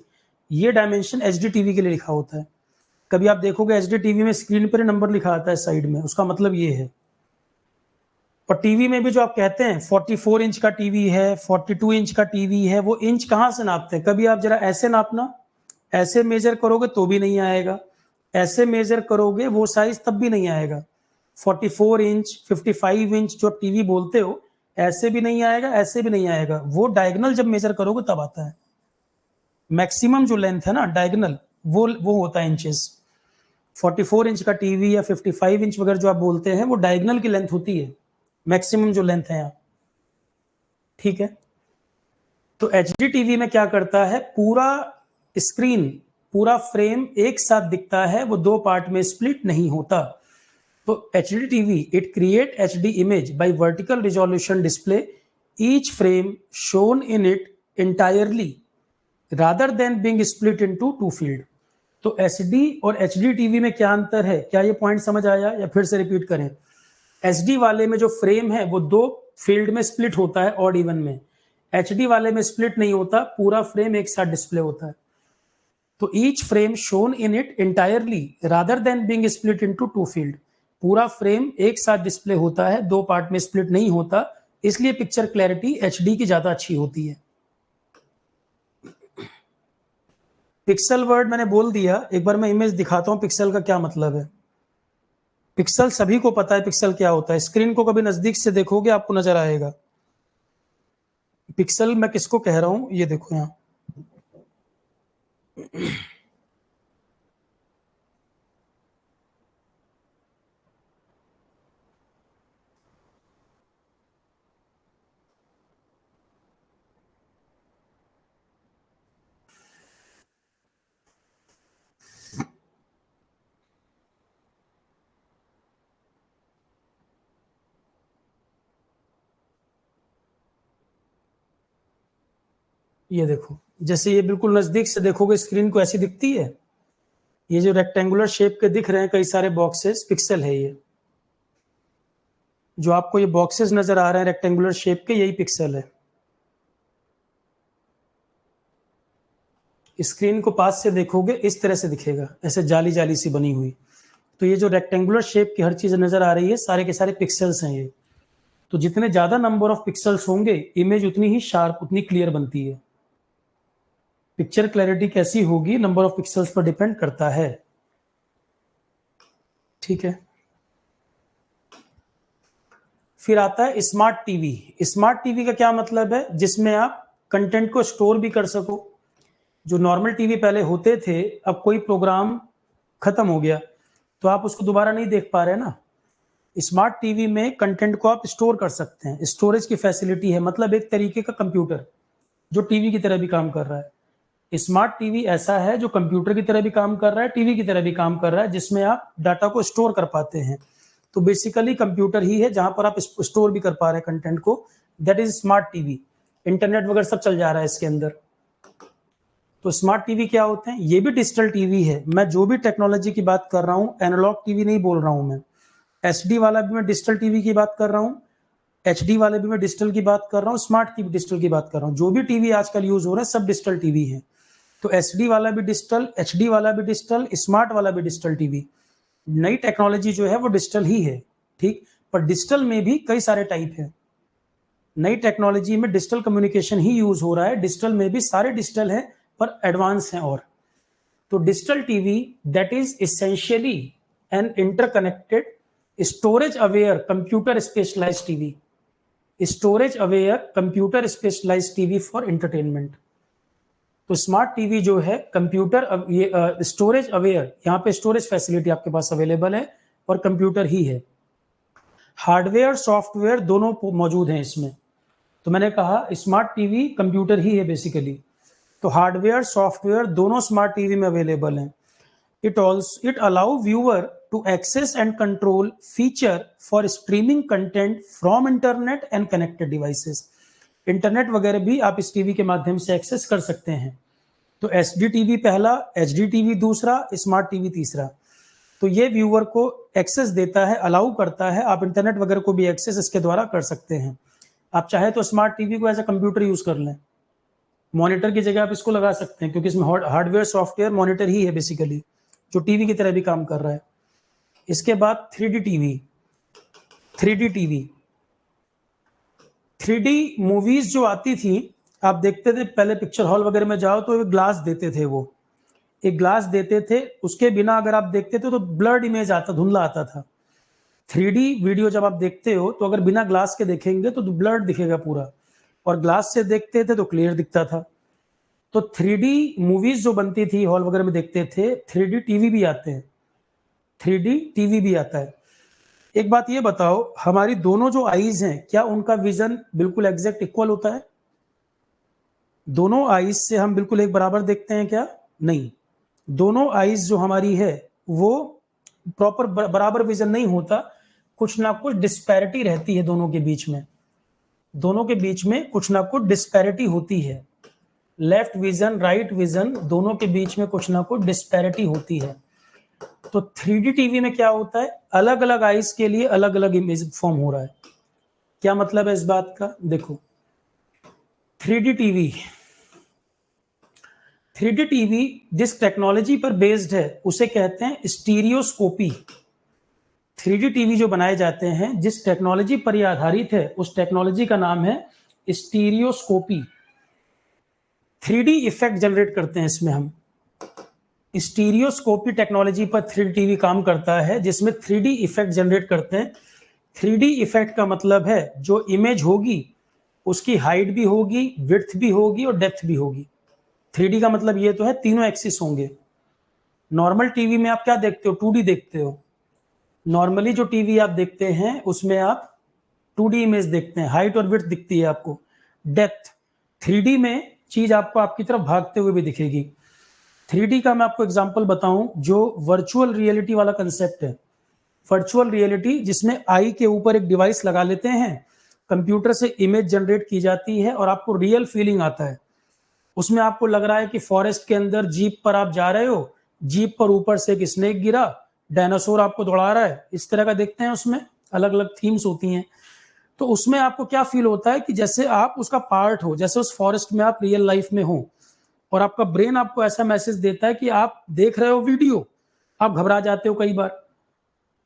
ये डायमेंशन एचडी टीवी के लिए लिखा होता है। कभी आप देखोगे एचडी टीवी में स्क्रीन पर नंबर लिखा आता है साइड में, उसका मतलब ये है। और टीवी में भी जो आप कहते हैं 44 इंच का टीवी है, 42 इंच का टीवी है, वो इंच कहाँ से नापते हैं, कभी आप जरा ऐसे नापना, ऐसे मेजर करोगे तो भी नहीं आएगा, ऐसे मेजर करोगे वो साइज तब भी नहीं आएगा। 44 इंच 55 इंच जो आप टीवी बोलते हो, ऐसे भी नहीं आएगा, ऐसे भी नहीं आएगा, वो डायगोनल जब मेजर करोगे तब आता है। मैक्सिमम जो लेंथ है ना डायगोनल, वो होता है इंचेस। 44 इंच का टीवी या 55 इंच वगैरह जो आप बोलते हैं वो डायगोनल की लेंथ होती है, मैक्सिमम जो लेंथ है यहाँ, ठीक है। तो एचडी टीवी में क्या करता है, पूरा स्क्रीन, पूरा फ्रेम एक साथ दिखता है, वो दो पार्ट में स्प्लिट नहीं होता। तो HD TV it create HD image by vertical resolution display, each frame shown in it entirely rather than being split into two field. तो एचडी और एचडी टीवी में क्या अंतर है, क्या ये पॉइंट समझ आया या फिर से रिपीट करें। एचडी वाले में जो फ्रेम है वो दो फील्ड में स्प्लिट होता है ऑड इवन में, एचडी वाले में स्प्लिट नहीं होता, पूरा फ्रेम एक साथ डिस्प्ले होता है। तो each frame shown in it entirely rather than being split into two field, पूरा फ्रेम एक साथ डिस्प्ले होता है, दो पार्ट में स्प्लिट नहीं होता, इसलिए पिक्चर क्लैरिटी एचडी की ज्यादा अच्छी होती है। पिक्सल वर्ड मैंने बोल दिया, एक बार मैं इमेज दिखाता हूं पिक्सल का क्या मतलब है। पिक्सल सभी को पता है पिक्सल क्या होता है, स्क्रीन को कभी नजदीक से देखोगे आपको नजर आएगा। पिक्सल मैं किसको कह रहा हूं, ये देखो यहां, ये देखो, जैसे ये बिल्कुल नजदीक से देखोगे स्क्रीन को ऐसी दिखती है, ये जो रेक्टेंगुलर शेप के दिख रहे हैं कई सारे बॉक्सेस, पिक्सल है ये। जो आपको ये बॉक्सेस नजर आ रहे हैं रेक्टेंगुलर शेप के, यही पिक्सल है। स्क्रीन को पास से देखोगे इस तरह से दिखेगा, ऐसे जाली जाली सी बनी हुई। तो ये जो रेक्टेंगुलर शेप की हर चीज नजर आ रही है, सारे के सारे पिक्सल्स हैं ये। तो जितने ज्यादा नंबर ऑफ पिक्सल्स होंगे इमेज उतनी ही शार्प, उतनी क्लियर बनती है। पिक्चर क्लैरिटी कैसी होगी नंबर ऑफ पिक्सल्स पर डिपेंड करता है, ठीक है। फिर आता है स्मार्ट टीवी। स्मार्ट टीवी का क्या मतलब है, जिसमें आप कंटेंट को स्टोर भी कर सको। जो नॉर्मल टीवी पहले होते थे, अब कोई प्रोग्राम खत्म हो गया तो आप उसको दोबारा नहीं देख पा रहे ना, स्मार्ट टीवी में कंटेंट को आप स्टोर कर सकते हैं, स्टोरेज की फैसिलिटी है, मतलब एक तरीके का कंप्यूटर जो टीवी की तरह भी काम कर रहा है। स्मार्ट टीवी ऐसा है जो कंप्यूटर की तरह भी काम कर रहा है, टीवी की तरह भी काम कर रहा है, जिसमें आप डाटा को स्टोर कर पाते हैं। तो बेसिकली कंप्यूटर ही है जहां पर आप स्टोर भी कर पा रहे हैं कंटेंट को, that is smart TV. Internet वगैरह सब चल जा रहा है इसके अंदर। तो स्मार्ट टीवी क्या होते हैं? ये भी डिजिटल टीवी है। मैं जो भी टेक्नोलॉजी की बात कर रहा हूँ, एनालॉग टीवी नहीं बोल रहा हूँ मैं। एचडी वाला भी मैं डिजिटल टीवी की बात कर रहा हूँ, एचडी वाले भी मैं डिजिटल की बात कर रहा हूँ, स्मार्ट की डिजिटल की बात कर रहा हूँ। जो भी टीवी आजकल यूज हो रहे हैं सब डिजिटल टीवी है। तो एचडी वाला भी डिजिटल, एचडी वाला भी डिजिटल, स्मार्ट वाला भी डिजिटल टीवी। नई टेक्नोलॉजी जो है वो डिजिटल ही है, ठीक। पर डिजिटल में भी कई सारे टाइप है। नई टेक्नोलॉजी में डिजिटल कम्युनिकेशन ही यूज हो रहा है, डिजिटल में भी सारे डिजिटल है पर एडवांस हैं। और तो digital TV that is essentially an interconnected storage aware computer specialised TV, storage aware computer specialised TV for entertainment. तो स्मार्ट टीवी जो है कंप्यूटर ये स्टोरेज अवेयर, यहाँ पे स्टोरेज फैसिलिटी आपके पास अवेलेबल है और कंप्यूटर ही है। हार्डवेयर सॉफ्टवेयर दोनों मौजूद हैं इसमें। तो मैंने कहा स्मार्ट टीवी कंप्यूटर ही है बेसिकली। तो हार्डवेयर सॉफ्टवेयर दोनों स्मार्ट टीवी में अवेलेबल हैं। It allow viewer to access and control feature for streaming content from internet and connected devices. Internet वगैरह भी आप इस टीवी के माध्यम से एक्सेस कर सकते हैं। तो एचडी टीवी पहला, एचडी टीवी दूसरा, स्मार्ट टीवी तीसरा। तो ये व्यूअर को एक्सेस देता है, अलाउ करता है। आप इंटरनेट वगैरह को भी एक्सेस इसके द्वारा कर सकते हैं। आप चाहे तो स्मार्ट टीवी को एज अ कंप्यूटर यूज कर लें, मॉनिटर की जगह आप इसको लगा सकते हैं, क्योंकि इसमें हार्डवेयर सॉफ्टवेयर मॉनिटर ही है बेसिकली, जो टीवी की तरह भी काम कर रहा है। इसके बाद 3D TV. 3D TV, 3D movies जो आती थी, आप देखते थे पहले पिक्चर हॉल वगैरह में जाओ तो एक ग्लास देते थे, वो एक ग्लास देते थे, उसके बिना अगर आप देखते थे तो ब्लर्ड इमेज आता, धुंधला आता था। 3D वीडियो जब आप देखते हो तो अगर बिना ग्लास के देखेंगे तो ब्लर्ड दिखेगा पूरा, और ग्लास से देखते थे तो क्लियर दिखता था। तो 3D मूवीज जो बनती थी हॉल वगैरह में देखते थे, 3D टीवी भी आते हैं, 3D टीवी भी आता है। एक बात ये बताओ, हमारी दोनों जो आईज हैं क्या उनका विजन बिल्कुल एग्जैक्ट इक्वल होता है? दोनों आईज से हम बिल्कुल एक बराबर देखते हैं क्या? नहीं। दोनों आईज जो हमारी है वो प्रॉपर बराबर विजन नहीं होता, कुछ ना कुछ डिस्पैरिटी रहती है दोनों के बीच में। दोनों के बीच में कुछ ना कुछ डिस्पैरिटी होती है। लेफ्ट विजन, राइट विजन, दोनों के बीच में कुछ ना कुछ डिस्पैरिटी होती है। तो 3D टीवी में क्या होता है, अलग अलग आईज के लिए अलग अलग इमेज फॉर्म हो रहा है। क्या मतलब है इस बात का? देखो 3D टीवी, 3D टीवी जिस टेक्नोलॉजी पर बेस्ड है उसे कहते हैं स्टीरियोस्कोपी। 3D टीवी जो बनाए जाते हैं जिस टेक्नोलॉजी पर यह आधारित है उस टेक्नोलॉजी का नाम है स्टीरियोस्कोपी। 3D इफेक्ट जनरेट करते हैं इसमें हम। स्टीरियोस्कोपी टेक्नोलॉजी पर 3D टीवी काम करता है, जिसमें 3D इफेक्ट जनरेट करते हैं। 3D इफेक्ट का मतलब है जो इमेज होगी उसकी हाइट भी होगी, विड्थ भी होगी और डेप्थ भी होगी। 3D का मतलब ये तो है तीनों एक्सिस होंगे। नॉर्मल टीवी में आप क्या देखते हो? 2D देखते हो। नॉर्मली जो टीवी आप देखते हैं उसमें आप 2D इमेज देखते हैं, हाइट और विड्थ दिखती है आपको। डेप्थ, 3D में चीज आपको आपकी तरफ भागते हुए भी दिखेगी। 3D का मैं आपको एग्जांपल बताऊं, जो वर्चुअल रियलिटी वाला कंसेप्ट है। वर्चुअल रियलिटी जिसमें आई के ऊपर एक डिवाइस लगा लेते हैं, कंप्यूटर से इमेज जनरेट की जाती है और आपको रियल फीलिंग आता है। उसमें आपको लग रहा है कि फॉरेस्ट के अंदर जीप पर आप जा रहे हो, जीप पर ऊपर से एक स्नेक गिरा, डायनासोर आपको दौड़ा रहा है, इस तरह का देखते हैं। उसमें अलग अलग थीम्स होती हैं। तो उसमें आपको क्या फील होता है कि जैसे आप उसका पार्ट हो, जैसे उस फॉरेस्ट में आप रियल लाइफ में हो, और आपका ब्रेन आपको ऐसा मैसेज देता है कि आप देख रहे हो वीडियो, आप घबरा जाते हो कई बार,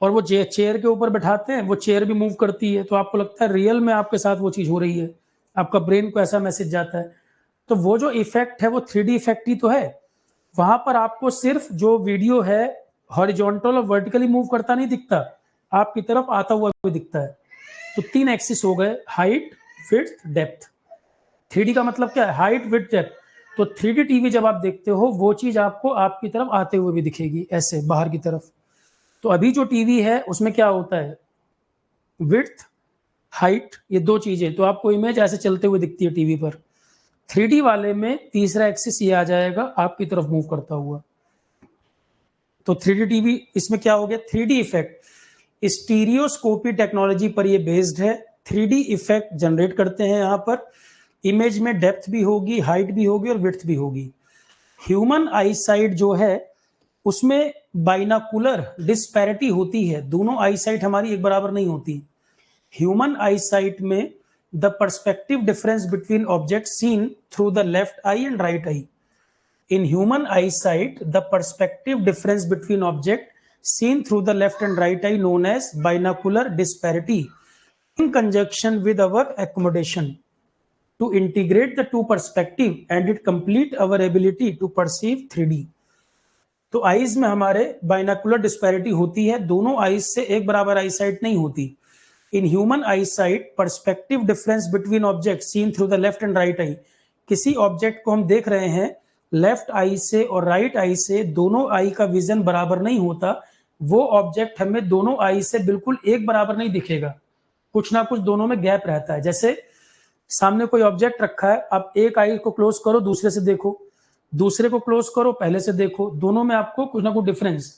और वो चेयर के ऊपर बैठाते हैं, वो चेयर भी मूव करती है, तो आपको लगता है रियल में आपके साथ वो चीज हो रही है, आपका ब्रेन को ऐसा मैसेज जाता है। तो वो जो इफेक्ट है वो 3D इफेक्ट ही तो है। वहां पर आपको सिर्फ जो वीडियो है हॉरिजॉन्टल और वर्टिकली मूव करता नहीं दिखता, आपकी तरफ आता हुआ भी दिखता है। तो 3 एक्सिस हो गए, हाइट, विड्थ, डेप्थ। 3D का मतलब क्या है? Height, width, depth. तो 3D टीवी जब आप देखते हो वो चीज आपको आपकी तरफ आते हुए भी दिखेगी, ऐसे बाहर की तरफ। तो अभी जो टीवी है उसमें क्या होता है, विड्थ, हाइट, ये दो चीजें, तो आपको इमेज ऐसे चलते हुए दिखती है टीवी पर। 3D वाले में तीसरा एक्सिस ये आ जाएगा आपकी तरफ मूव करता हुआ। तो 3D टीवी इसमें क्या हो गया, 3D इफेक्ट स्टीरियोस्कोपी टेक्नोलॉजी पर ये बेस्ड है। 3D इफेक्ट जनरेट करते हैं यहाँ पर, इमेज में डेप्थ भी होगी, हाइट भी होगी और विड्थ भी होगी। ह्यूमन आई साइट जो है उसमें बाइनाकुलर डिस्पैरिटी होती है, दोनों आई साइट हमारी एक बराबर नहीं होती। ह्यूमन आई साइट में the perspective difference between object seen through the left I and right I. In human eyesight, the perspective difference between objects seen through the left and right eye known as binocular disparity in conjunction with our accommodation to integrate the two perspective and it complete our ability to perceive 3D। तो eyes में हमारे binocular disparity होती है, दोनों eyes से एक बराबर आई site नहीं होती। In human I site perspective difference between object seen through the left and right I, किसी ऑब्जेक्ट को हम देख रहे हैं लेफ्ट आई से और राइट आई से, दोनों आई का विजन बराबर नहीं होता। वो ऑब्जेक्ट हमें दोनों आई से बिल्कुल एक बराबर नहीं दिखेगा, कुछ ना कुछ दोनों में गैप रहता है। जैसे सामने कोई ऑब्जेक्ट रखा है, आप एक आई को क्लोज करो दूसरे से देखो, दूसरे को क्लोज करो पहले से देखो, दोनों में आपको कुछ ना कुछ डिफरेंस।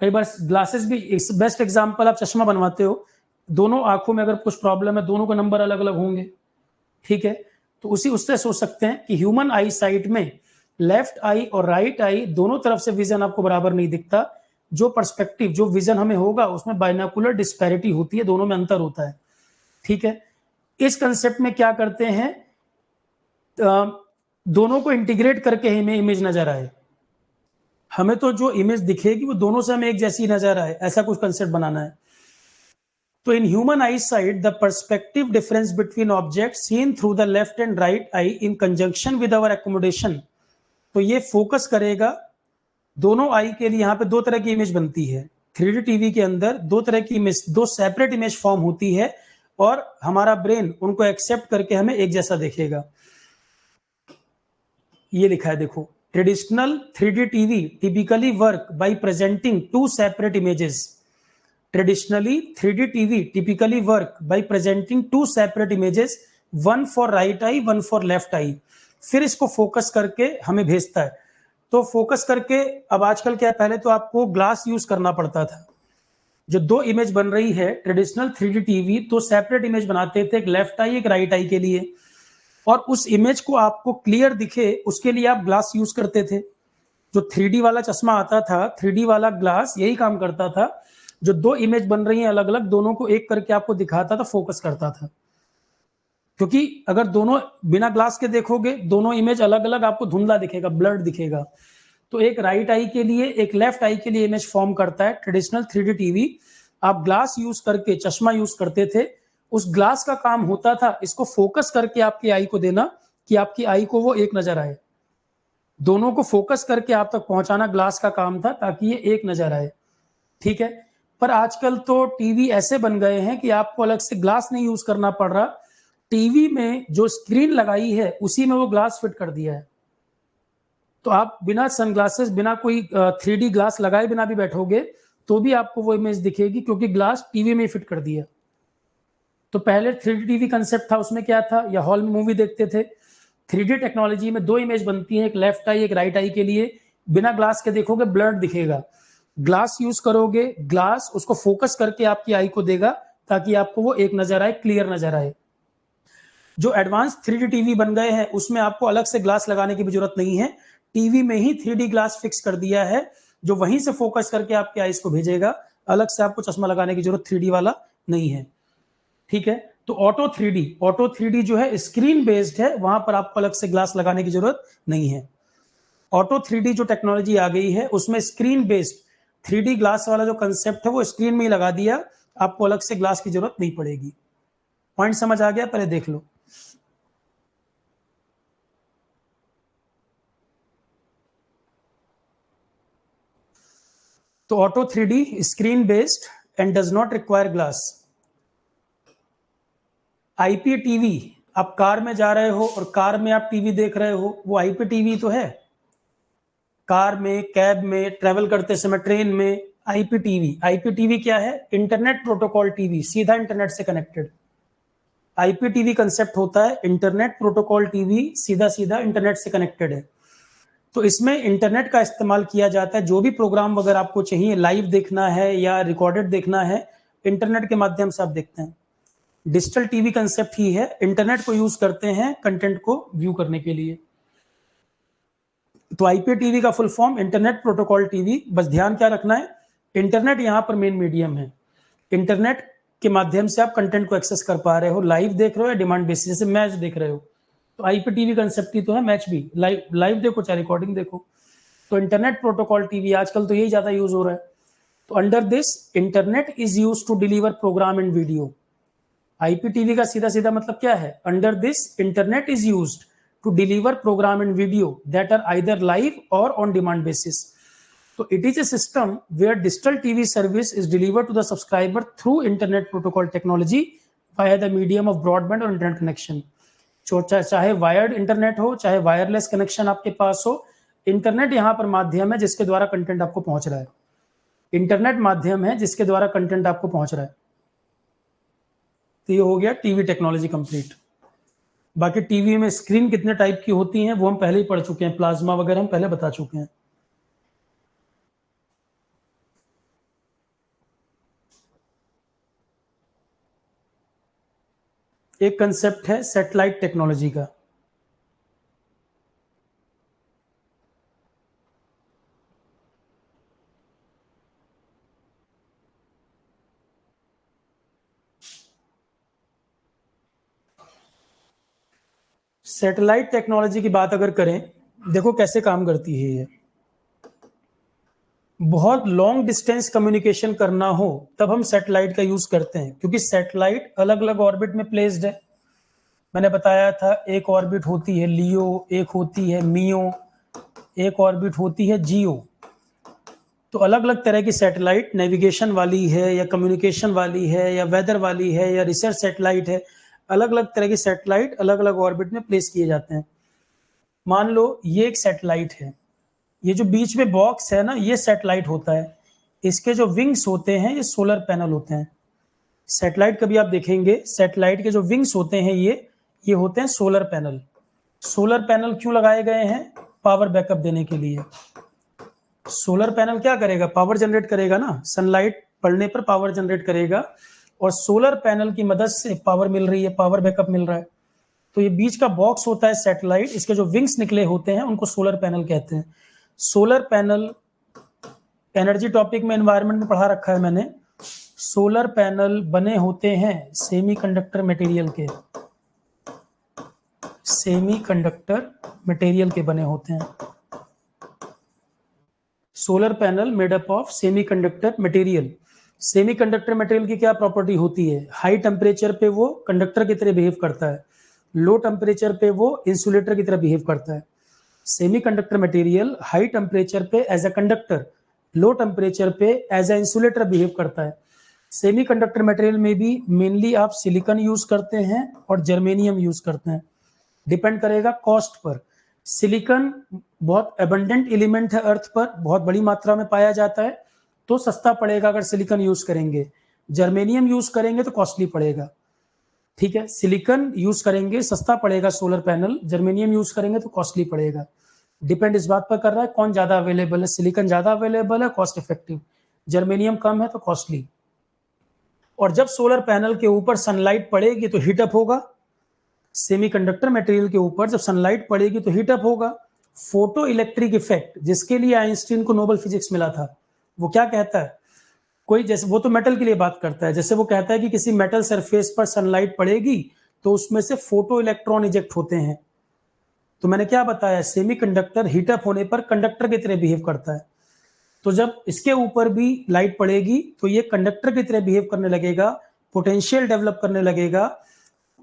कई बार ग्लासेस भी बेस्ट एग्जांपल, आप चश्मा बनवाते हो, दोनों आंखों में अगर कुछ प्रॉब्लम है, दोनों के नंबर अलग अलग होंगे, ठीक है। तो उससे सोच सकते हैं कि ह्यूमन आई साइट में लेफ्ट आई और राइट आई दोनों तरफ से विजन आपको बराबर नहीं दिखता। जो पर्सपेक्टिव, जो विजन हमें होगा उसमें बाइनाकुलर डिस्पैरिटी होती है, दोनों में अंतर होता है, ठीक है। इस कंसेप्ट में क्या करते हैं, दोनों को इंटीग्रेट करके हमें इमेज नजर आए, हमें तो जो इमेज दिखेगी वो दोनों से हमें एक जैसी नजर आए, ऐसा कुछ कंसेप्ट बनाना है। तो in human I site the perspective difference between object seen through the left and right I in conjunction with our accommodation, तो ये फोकस करेगा दोनों आई के लिए। यहाँ पे दो तरह की इमेज बनती है 3D टीवी के अंदर, दो तरह की इमेज, दो सेपरेट इमेज फॉर्म होती है और हमारा ब्रेन उनको एक्सेप्ट करके हमें एक जैसा देखेगा। ये लिखा है देखो, traditional 3D TV typically work by presenting two separate images. Traditionally 3D TV typically work by presenting two separate images, one for right eye one for left eye, फिर इसको फोकस करके हमें भेजता है। तो फोकस करके, अब आजकल क्या है, पहले तो आपको ग्लास यूज करना पड़ता था। जो दो इमेज बन रही है ट्रेडिशनल 3D टीवी, तो सेपरेट इमेज बनाते थे, एक लेफ्ट आई एक राइट आई के लिए, और उस इमेज को आपको क्लियर दिखे उसके लिए आप ग्लास यूज करते थे। जो 3D वाला चश्मा आता था, 3D वाला ग्लास यही काम करता था, जो दो इमेज बन रही है अलग अलग, दोनों को एक करके आपको दिखाता था, फोकस करता था। क्योंकि अगर दोनों बिना ग्लास के देखोगे, दोनों इमेज अलग अलग आपको धुंधला दिखेगा, ब्लर्ड दिखेगा। तो एक राइट आई के लिए एक लेफ्ट आई के लिए इमेज फॉर्म करता है ट्रेडिशनल 3D टीवी। आप ग्लास यूज करके, चश्मा यूज करते थे, उस ग्लास का काम होता था इसको फोकस करके आपकी आई को देना, कि आपकी आई को वो एक नजर आए। दोनों को फोकस करके आप तक पहुंचाना ग्लास का काम था, ताकि ये एक नजर आए, ठीक है। पर आजकल तो टीवी ऐसे बन गए हैं कि आपको अलग से ग्लास नहीं यूज करना पड़ रहा, टीवी में जो स्क्रीन लगाई है उसी में वो ग्लास फिट कर दिया है। तो आप बिना सनग्लासेस, बिना कोई 3D ग्लास लगाए बिना भी बैठोगे तो भी आपको वो इमेज दिखेगी, क्योंकि ग्लास टीवी में फिट कर दिया। तो पहले 3D टीवी कंसेप्ट था, उसमें क्या था, या हॉल में मूवी देखते थे, 3D टेक्नोलॉजी में दो इमेज बनती है, एक लेफ्ट आई एक राइट आई के लिए, बिना ग्लास के देखोगे ब्लर्ड दिखेगा, ग्लास यूज करोगे, ग्लास उसको फोकस करके आपकी आई को देगा ताकि आपको वो एक नजर आए, क्लियर नजर आए। जो एडवांस 3D टीवी बन गए हैं उसमें आपको अलग से ग्लास लगाने की भी जरूरत नहीं है, टीवी में ही 3D ग्लास फिक्स कर दिया है, जो वहीं से फोकस करके आपके आईज को भेजेगा, अलग से आपको चश्मा लगाने की जरूरत 3D वाला नहीं है, ठीक है। तो ऑटो 3D जो है स्क्रीन बेस्ड है, वहां पर आपको अलग से ग्लास लगाने की जरूरत नहीं है। ऑटो 3D जो टेक्नोलॉजी आ गई है उसमें स्क्रीन बेस्ड 3D ग्लास वाला जो कंसेप्ट है वो स्क्रीन में ही लगा दिया, आपको अलग से ग्लास की जरूरत नहीं पड़ेगी। पॉइंट समझ आ गया, पहले देख लो। तो auto 3D screen based and does not require glass. IP TV, आप कार में जा रहे हो और कार में आप टीवी देख रहे हो, वो आईपी टीवी तो है। कार में, कैब में, ट्रेवल करते समय, ट्रेन में, आईपीटीवी क्या है? इंटरनेट प्रोटोकॉल टीवी, सीधा इंटरनेट से कनेक्टेड। आईपीटीवी कंसेप्ट होता है इंटरनेट प्रोटोकॉल टीवी, सीधा सीधा इंटरनेट से कनेक्टेड है। तो इसमें इंटरनेट का इस्तेमाल किया जाता है। जो भी प्रोग्राम वगैरह आपको चाहिए, लाइव देखना है या रिकॉर्डेड देखना है, इंटरनेट के माध्यम से आप देखते हैं। डिजिटल टीवी कंसेप्ट ही है, इंटरनेट को यूज करते हैं कंटेंट को व्यू करने के लिए। तो आईपीटीवी का full form internet protocol TV. बस ध्यान क्या रखना है, इंटरनेट यहाँ पर मेन मीडियम है। इंटरनेट के माध्यम से आप कंटेंट को एक्सेस कर पा रहे हो, लाइव देख रहे हो या डिमांड बेसिस, जैसे मैच देख रहे हो तो आईपीटीवी कंसेप्ट ही तो है, मैच भी लाइव देखो चाहे रिकॉर्डिंग देखो। तो इंटरनेट प्रोटोकॉल टीवी आजकल तो यही ज्यादा यूज हो रहा है। तो under this internet is use to deliver program and video. IPTV का सीधा सीधा मतलब क्या है? Under this internet is used to deliver program and video that are either live or on demand basis. So it is a system where digital TV service is delivered to the subscriber through internet protocol technology via the medium of broadband or internet connection. चाहे wired internet हो, चाहे wireless connection आपके पास हो, internet यहाँ पर माध्यम है जिसके द्वारा कंटेंट आपको पहुंच रहा है। इंटरनेट माध्यम है जिसके द्वारा कंटेंट आपको पहुंच रहा है। तो ये हो गया टीवी टेक्नोलॉजी कंप्लीट। बाकी टीवी में स्क्रीन कितने टाइप की होती हैं वो हम पहले ही पढ़ चुके हैं, प्लाज्मा वगैरह हम पहले बता चुके हैं। एक कंसेप्ट है सैटेलाइट टेक्नोलॉजी का। सैटेलाइट टेक्नोलॉजी की बात अगर करें, देखो कैसे काम करती है ये। बहुत लॉन्ग डिस्टेंस कम्युनिकेशन करना हो तब हम सैटेलाइट का यूज करते हैं, क्योंकि सैटेलाइट अलग अलग ऑर्बिट में प्लेस्ड है। मैंने बताया था एक ऑर्बिट होती है लियो, एक होती है मियो, एक ऑर्बिट होती है जियो। तो अलग अलग तरह की सैटेलाइट, नेविगेशन वाली है या कम्युनिकेशन वाली है या वेदर वाली है या रिसर्च सैटेलाइट है, अलग अलग तरह की सैटेलाइट अलग अलग ऑर्बिट में प्लेस किए जाते हैं। मान लो ये एक सैटेलाइट है, ये जो बीच में बॉक्स है ना, ये सैटेलाइट होता है। इसके जो विंग्स होते हैं ये सोलर पैनल होते हैं। सैटेलाइट कभी आप देखेंगे, सैटेलाइट के जो विंग्स होते हैं ये होते हैं सोलर पैनल। सोलर पैनल क्यों लगाए गए हैं? पावर बैकअप देने के लिए। सोलर पैनल क्या करेगा? पावर जनरेट करेगा ना, सनलाइट पड़ने पर पावर जनरेट करेगा, और सोलर पैनल की मदद से पावर मिल रही है, पावर बैकअप मिल रहा है। तो ये बीच का बॉक्स होता है सैटेलाइट, इसके जो विंग्स निकले होते हैं उनको सोलर पैनल कहते हैं। सोलर पैनल एनर्जी टॉपिक में, एनवायरनमेंट में पढ़ा रखा है मैंने। सोलर पैनल बने होते हैं सेमीकंडक्टर मटेरियल के, सेमीकंडक्टर मटेरियल के बने होते हैं। Solar panel made up of semiconductor material. Semiconductor material की क्या प्रॉपर्टी होती है? हाई टेम्परेचर पे वो कंडक्टर की तरह बिहेव करता है, लो टेम्परेचर पे वो इंसुलेटर की तरह बिहेव करता है। सेमीकंडक्टर मटेरियल हाई टेम्परेचर पे as a conductor, low temperature पे एज अ इंसुलेटर बिहेव करता है। सेमीकंडक्टर मटेरियल में भी मेनली आप सिलिकॉन यूज करते हैं और जर्मेनियम यूज करते हैं, डिपेंड करेगा कॉस्ट पर। सिलिकॉन बहुत एबंडेंट एलिमेंट है अर्थ पर, बहुत बड़ी मात्रा में पाया जाता है, तो सस्ता पड़ेगा अगर सिलिकॉन यूज करेंगे। जर्मेनियम यूज करेंगे तो कॉस्टली पड़ेगा। ठीक है, सिलिकॉन यूज करेंगे सस्ता पड़ेगा सोलर पैनल, जर्मेनियम यूज करेंगे तो कॉस्टली पड़ेगा। डिपेंड इस बात पर कर रहा है कौन ज्यादा अवेलेबल है। सिलिकॉन ज्यादा अवेलेबल है, कॉस्ट इफेक्टिव, जर्मेनियम कम है तो कॉस्टली। और जब सोलर पैनल के ऊपर सनलाइट पड़ेगी तो हीटअप होगा। सेमीकंडक्टर मटेरियल के ऊपर जब सनलाइट पड़ेगी तो हीटअप होगा। फोटो इलेक्ट्रिक इफेक्ट, जिसके लिए आइंस्टीन को नोबेल फिजिक्स मिला था, वो क्या कहता है? कोई जैसे, वो तो मेटल के लिए बात करता है, जैसे वो कहता है कि किसी मेटल सरफेस पर सनलाइट पड़ेगी तो उसमें से फोटो इलेक्ट्रॉन इजेक्ट होते हैं। तो मैंने क्या बताया, सेमीकंडक्टर हीटअप होने पर कंडक्टर की तरह बिहेव करता है। तो जब इसके ऊपर भी लाइट पड़ेगी तो ये कंडक्टर की तरह बिहेव करने लगेगा, पोटेंशियल डेवलप करने लगेगा,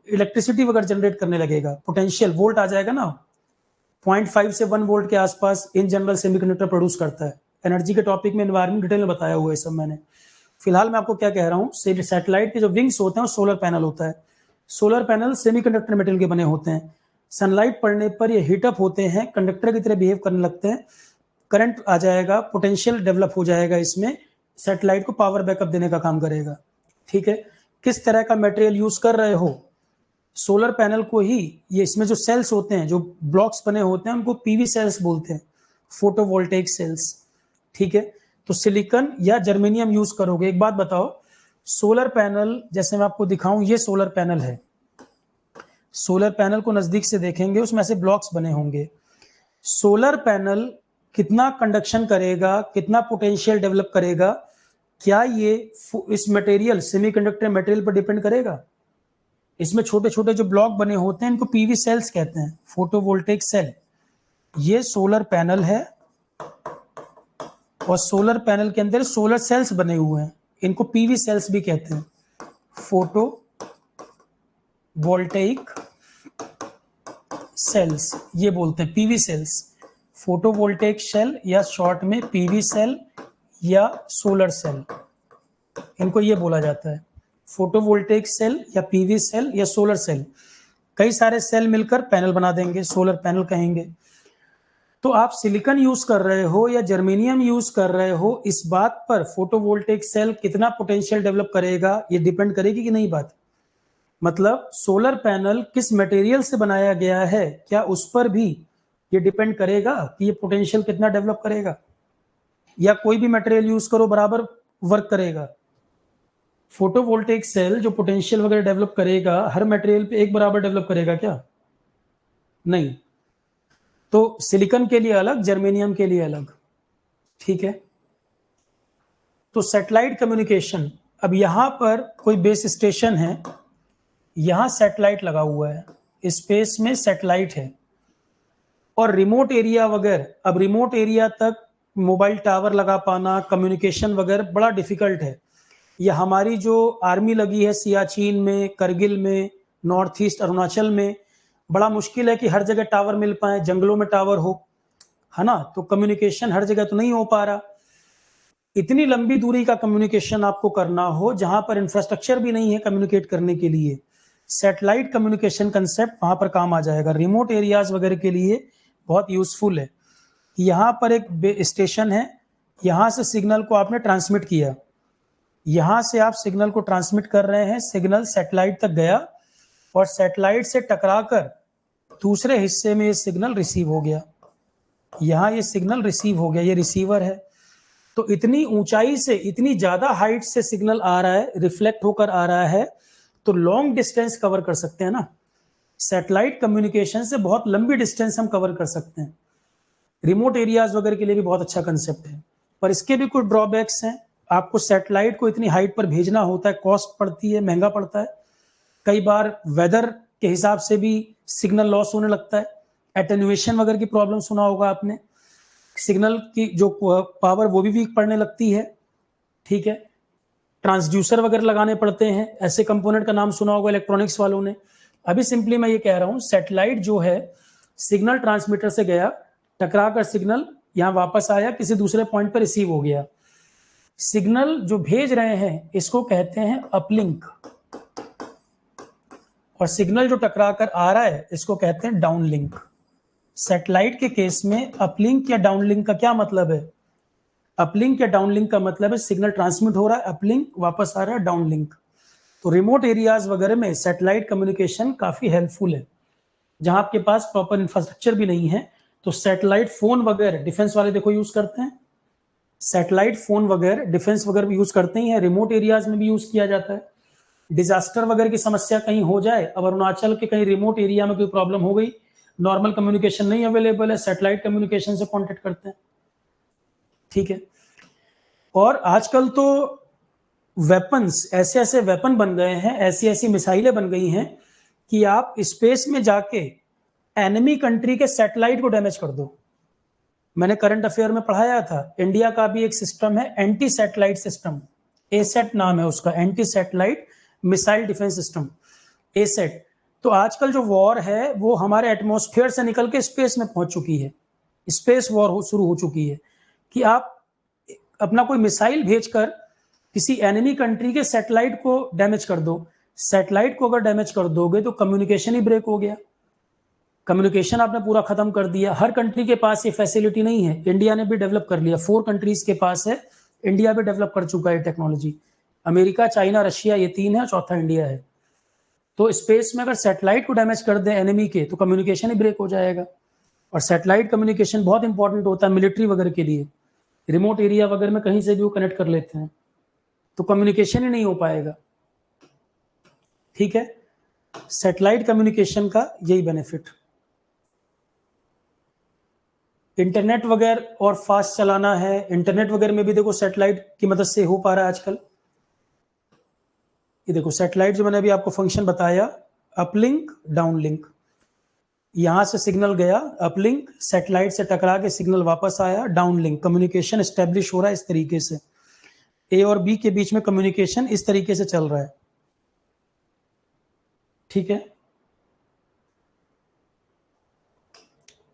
इलेक्ट्रिसिटी वगैरह जनरेट करने लगेगा। पोटेंशियल वोल्ट आ जाएगा ना, 0.5 से 1 वोल्ट के आसपास इन जनरल सेमीकंडक्टर प्रोड्यूस करता है। एनर्जी के टॉपिक में, एनवायरमेंट डिटेल में बताया हुआ है सब मैंने। फिलहाल मैं आपको क्या कह रहा हूँ, सैटेलाइट के जो विंग्स होते हैं सोलर पैनल होता है। सोलर पैनल सेमीकंडक्टर मटेरियल के बने होते हैं। सनलाइट पड़ने पर ये हीटअप होते हैं, कंडक्टर की तरह बिहेव करने लगते हैं, करंट आ जाएगा, पोटेंशियल डेवलप हो जाएगा इसमें, सैटेलाइट को पावर बैकअप देने का काम करेगा। ठीक है, किस तरह का मटेरियल यूज कर रहे हो, सोलर पैनल को ही, ये इसमें जो सेल्स होते हैं, जो ब्लॉक्स बने होते हैं, उनको पीवी सेल्स बोलते हैं, फोटोवोल्टेइक सेल्स। ठीक है, तो सिलिकॉन या जर्मेनियम यूज करोगे। एक बात बताओ, सोलर पैनल, जैसे मैं आपको दिखाऊं, ये सोलर पैनल है, सोलर पैनल को नजदीक से देखेंगे, उसमें ऐसे ब्लॉक्स बने होंगे। सोलर पैनल कितना कंडक्शन करेगा, कितना पोटेंशियल डेवलप करेगा, क्या ये इस मटेरियल, सेमीकंडक्टर मटेरियल पर डिपेंड करेगा? इसमें छोटे छोटे जो ब्लॉक बने होते हैं, इनको पीवी सेल्स कहते हैं, फोटोवोल्टेइक सेल। ये सोलर पैनल है और सोलर पैनल के अंदर सोलर सेल्स बने हुए हैं, इनको पीवी सेल्स भी कहते हैं, फोटोवोल्टेइक सेल्स, ये बोलते हैं पीवी सेल्स, फोटोवोल्टेइक सेल या शॉर्ट में पीवी सेल या सोलर सेल, इनको ये बोला जाता है, फोटोवोल्टेइक सेल या पीवी सेल या सोलर सेल। कई सारे सेल मिलकर पैनल बना देंगे, सोलर पैनल कहेंगे। तो आप सिलिकॉन यूज कर रहे हो या जर्मेनियम यूज कर रहे हो, इस बात पर फोटोवोल्टेइक सेल कितना पोटेंशियल डेवलप करेगा, ये डिपेंड करेगी कि नहीं बात। मतलब सोलर पैनल किस मटेरियल से बनाया गया है, क्या उस पर भी ये डिपेंड करेगा कि ये पोटेंशियल कितना डेवलप करेगा, या कोई भी मटेरियल यूज करो बराबर वर्क करेगा? फोटोवोल्टेइक सेल जो पोटेंशियल वगैरह डेवलप करेगा, हर मटेरियल पे एक बराबर डेवलप करेगा क्या? नहीं। तो सिलिकॉन के लिए अलग, जर्मेनियम के लिए अलग। ठीक है, तो सैटेलाइट कम्युनिकेशन, अब यहां पर कोई बेस स्टेशन है, यहां सैटेलाइट लगा हुआ है, स्पेस में सैटेलाइट है, और रिमोट एरिया वगैरह, अब रिमोट एरिया तक मोबाइल टावर लगा पाना, कम्युनिकेशन वगैरह बड़ा डिफिकल्ट है। ये हमारी जो आर्मी लगी है सियाचिन में, करगिल में, नॉर्थ ईस्ट अरुणाचल में, बड़ा मुश्किल है कि हर जगह टावर मिल पाए, जंगलों में टावर हो, है ना, तो कम्युनिकेशन हर जगह तो नहीं हो पा रहा। इतनी लंबी दूरी का कम्युनिकेशन आपको करना हो जहां पर इंफ्रास्ट्रक्चर भी नहीं है कम्युनिकेट करने के लिए, सैटेलाइट कम्युनिकेशन कंसेप्ट वहां पर काम आ जाएगा, रिमोट एरियाज वगैरह के लिए बहुत यूजफुल है। यहाँ पर एक स्टेशन है, यहाँ से सिग्नल को आपने ट्रांसमिट किया, यहाँ से आप सिग्नल को ट्रांसमिट कर रहे हैं, सिग्नल सैटेलाइट तक गया और सैटेलाइट से टकराकर दूसरे हिस्से में ये सिग्नल रिसीव हो गया, यहाँ ये सिग्नल रिसीव हो गया, ये रिसीवर है। तो इतनी ऊंचाई से, इतनी ज्यादा हाइट से सिग्नल आ रहा है, रिफ्लेक्ट होकर आ रहा है, तो लॉन्ग डिस्टेंस कवर कर सकते हैं ना। सैटेलाइट कम्युनिकेशन से बहुत लंबी डिस्टेंस हम कवर कर सकते हैं, रिमोट एरियाज वगैरह के लिए भी बहुत अच्छा कंसेप्ट है। पर इसके भी कुछ ड्रॉबैक्स हैं, आपको सैटेलाइट को इतनी हाइट पर भेजना होता है, कॉस्ट पड़ती है, महंगा पड़ता है, कई बार वेदर के हिसाब से भी सिग्नल लॉस होने लगता है, एटेन्युएशन वगैरह की प्रॉब्लम सुना होगा आपने, सिग्नल की जो पावर वो भी वीक पड़ने लगती है। ठीक है, ट्रांसड्यूसर वगैरह लगाने पड़ते हैं, ऐसे कंपोनेंट का नाम सुना होगा इलेक्ट्रॉनिक्स वालों ने। अभी सिंपली मैं ये कह रहा हूँ, सैटेलाइट जो है सिग्नल ट्रांसमीटर से गया, टकरा कर सिग्नल यहाँ वापस आया, किसी दूसरे पॉइंट पर रिसीव हो गया, सिग्नल जो भेज रहे हैं इसको कहते हैं अपलिंक, और सिग्नल जो टकरा कर आ रहा है इसको कहते हैं डाउनलिंक। सैटेलाइट के केस में अपलिंक या डाउनलिंक का क्या मतलब है? अपलिंक या डाउनलिंक का मतलब है सिग्नल ट्रांसमिट हो रहा है, अपलिंक, वापस आ रहा है डाउनलिंक। तो रिमोट एरियाज वगैरह में सैटेलाइट कम्युनिकेशन काफी हेल्पफुल है, जहां आपके पास प्रॉपर इंफ्रास्ट्रक्चर भी नहीं है। तो सैटेलाइट फोन वगैरह डिफेंस वाले देखो यूज करते हैं, सैटेलाइट फोन वगैरह डिफेंस वगैरह भी यूज करते ही है, रिमोट एरियाज में भी यूज किया जाता है। डिजास्टर वगैरह की समस्या कहीं हो जाए, अब अरुणाचल के कहीं रिमोट एरिया में कोई प्रॉब्लम हो गई, नॉर्मल कम्युनिकेशन नहीं अवेलेबल है, सैटेलाइट कम्युनिकेशन से कॉन्टेक्ट करते हैं। ठीक है, और आजकल तो वेपन्स, ऐसे ऐसे वेपन बन गए हैं, ऐसी ऐसी मिसाइलें बन गई हैं कि आप स्पेस में जाके एनिमी कंट्री के सैटेलाइट को डैमेज कर दो। मैंने करंट अफेयर में पढ़ाया था, इंडिया का भी एक सिस्टम है एंटी सैटेलाइट सिस्टम, एसेट नाम है उसका, anti satellite missile defence system, asset. तो आजकल जो वॉर है वो हमारे एटमॉस्फेयर से निकल के स्पेस में पहुंच चुकी है, स्पेस वॉर शुरू हो चुकी है, कि आप अपना कोई मिसाइल भेजकर किसी एनिमी कंट्री के सैटेलाइट को डैमेज कर दो। सैटेलाइट को अगर डैमेज कर दोगे तो कम्युनिकेशन ही ब्रेक हो गया, कम्युनिकेशन आपने पूरा खत्म कर दिया। हर कंट्री के पास ये फैसिलिटी नहीं है, इंडिया ने भी डेवलप कर लिया, 4 कंट्रीज के पास है इंडिया भी डेवलप कर चुका है टेक्नोलॉजी। अमेरिका, चाइना, रशिया, ये 3 है, चौथा इंडिया है। तो स्पेस में अगर सैटेलाइट को डैमेज कर दे एनिमी के, तो कम्युनिकेशन ही ब्रेक हो जाएगा। और सैटेलाइट कम्युनिकेशन बहुत इंपॉर्टेंट होता है मिलिट्री वगैरह के लिए। रिमोट एरिया वगैरह में कहीं से भी वो कनेक्ट कर लेते हैं, तो कम्युनिकेशन ही नहीं हो पाएगा। ठीक है, सैटेलाइट कम्युनिकेशन का यही बेनिफिट। इंटरनेट वगैरह और फास्ट चलाना है, इंटरनेट वगैरह में भी देखो सैटेलाइट की मदद से हो पा रहा है आजकल। ये देखो सैटेलाइट जो मैंने अभी आपको फंक्शन बताया, अपलिंक डाउनलिंक, यहां से सिग्नल गया अपलिंक, सैटेलाइट से टकरा के सिग्नल वापस आया डाउनलिंक, कम्युनिकेशन एस्टेब्लिश हो रहा है इस तरीके से। ए और बी के बीच में कम्युनिकेशन इस तरीके से चल रहा है। ठीक है,